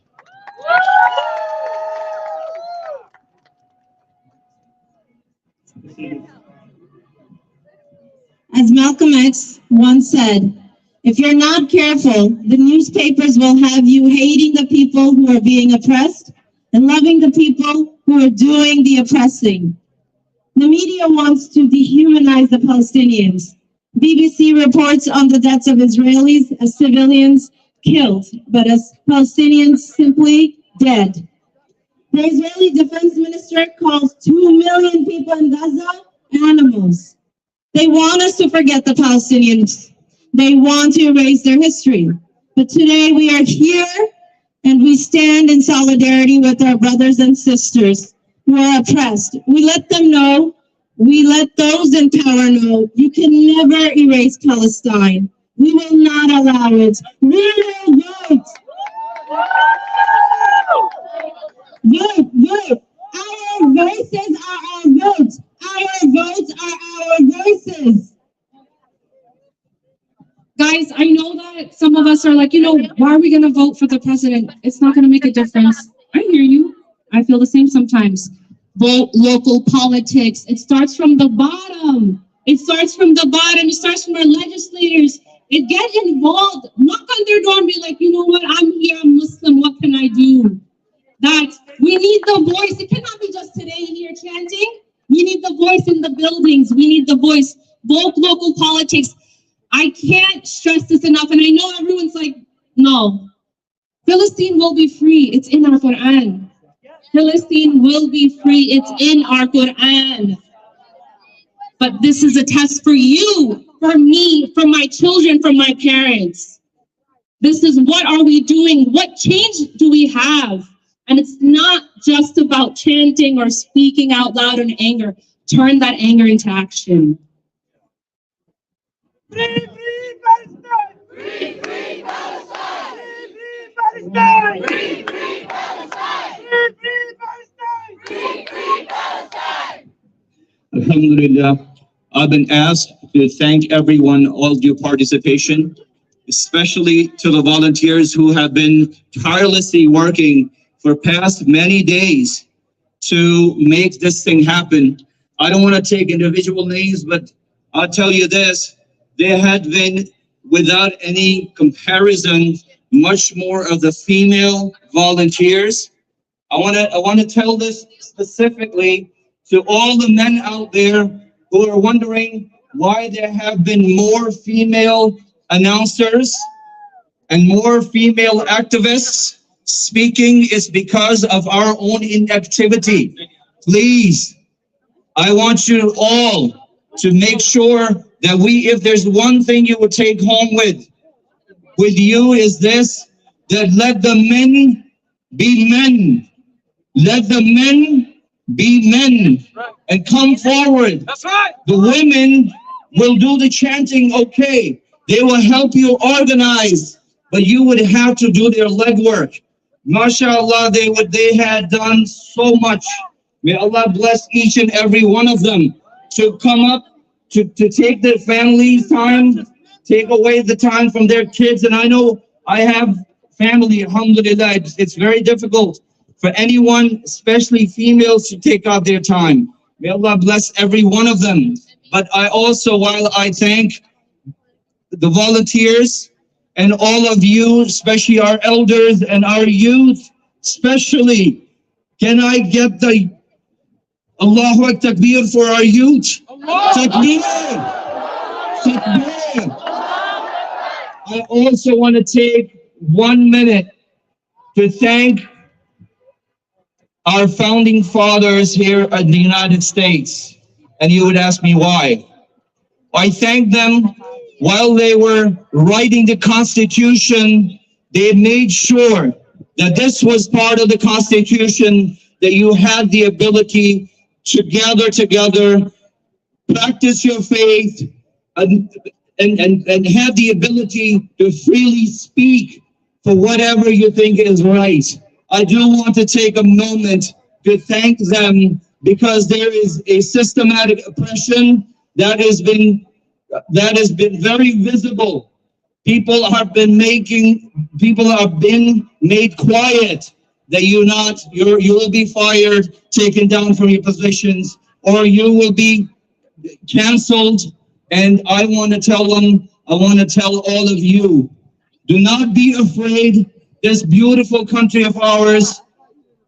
As Malcolm X once said, if you're not careful, the newspapers will have you hating the people who are being oppressed and loving the people who are doing the oppressing. The media wants to dehumanize the Palestinians. BBC reports on the deaths of Israelis as civilians killed, but as Palestinians simply dead. The Israeli defense minister calls 2 million people in Gaza animals. They want us to forget the Palestinians. They want to erase their history. But today we are here and we stand in solidarity with our brothers and sisters who are oppressed. We let them know, we let those in power know, you can never erase Palestine. We will not allow it. We will vote. Vote. Our voices are our votes. Our votes are our voices. Guys, I know that some of us are like, why are we going to vote for the president? It's not going to make a difference. I hear you. I feel the same sometimes. Vote local politics. It starts from the bottom. It starts from the bottom. It starts from our legislators. Get involved. Knock on their door and be like, you know what? I'm here. I'm Muslim. What can I do? We need the voice. It cannot be just today here chanting. We need the voice in the buildings. We need the voice. Vote local politics. I can't stress this enough, and I know everyone's like, no. Palestine will be free. It's in our Quran. Palestine will be free. It's in our Quran. But this is a test for you, for me, for my children, for my parents. This is what are we doing? What change do we have? And it's not just about chanting or speaking out loud in anger. Turn that anger into action. Free, free Palestine! Free, free Palestine! Free, free Palestine! Free, free Palestine! Free, free Palestine! Free, free Palestine! Alhamdulillah, I've been asked to thank everyone, all of your participation, especially to the volunteers who have been tirelessly working for past many days to make this thing happen. I don't want to take individual names, but I'll tell you this. There had been, without any comparison, much more of the female volunteers. I want to tell this specifically to all the men out there who are wondering why there have been more female announcers and more female activists speaking. Is because of our own inactivity. Please, I want you all to make sure that if there's one thing you would take home with you is this, that let the men be men. Let the men be men and come forward. That's right. The women will do the chanting, okay. They will help you organize, but you would have to do their legwork. MashaAllah, they had done so much. May Allah bless each and every one of them to come up, to take their family's time, take away the time from their kids. And I know I have family, alhamdulillah. It's very difficult for anyone, especially females, to take out their time. May Allah bless every one of them. But I also, while I thank the volunteers and all of you, especially our elders and our youth, especially, can I get the Allahu Akbar Takbir for our youth? Takbir! Takbir! I also want to take 1 minute to thank our founding fathers here in the United States. And you would ask me why. I thank them while they were writing the Constitution. They made sure that this was part of the Constitution, that you had the ability to gather together, practice your faith, and have the ability to freely speak for whatever you think is right. I do want to take a moment to thank them, because there is a systematic oppression that has been very visible. People have been made quiet, that you will be fired, taken down from your positions, or you will be canceled. And I want to tell them, I want to tell all of you, do not be afraid. This beautiful country of ours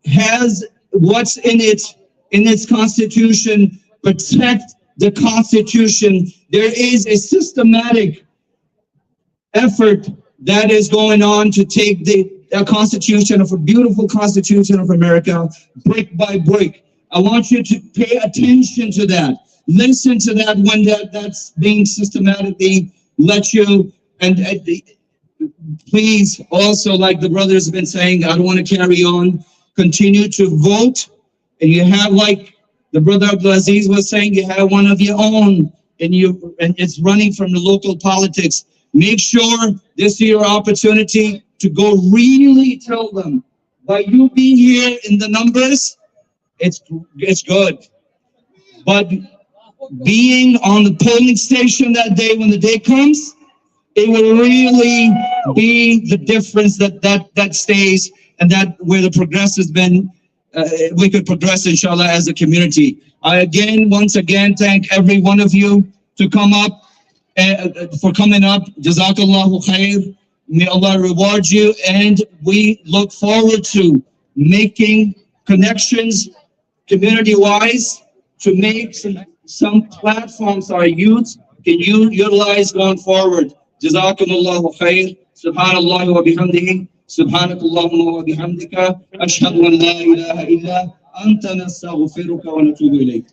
has what's in its Constitution. Protect the Constitution. There is a systematic effort that is going on to take the Constitution of a beautiful Constitution of America brick by brick. I want you to pay attention to that. Listen to that when that's being systematically let you, and please also, like the brothers have been saying, I don't want to carry on, continue to vote. And you have, like the brother Abdulaziz was saying, you have one of your own, and it's running from the local politics. Make sure this is your opportunity to go really tell them, by you being here in the numbers, it's good. But being on the polling station that day, when the day comes, it will really be the difference that stays, and that where the progress has been, we could progress, inshallah, as a community. I once again thank every one of you to come up, for coming up. Jazakallahu khair. May Allah reward you, and we look forward to making connections community-wise to make some platforms our youth can utilize going forward. Jazakumullahu khair. Subhanallah wa bihamdihi. Subhanakallahumma wa bihamdika. Ashhadu an la ilaha illa anta nastaghfiruka wa natubu ilayk.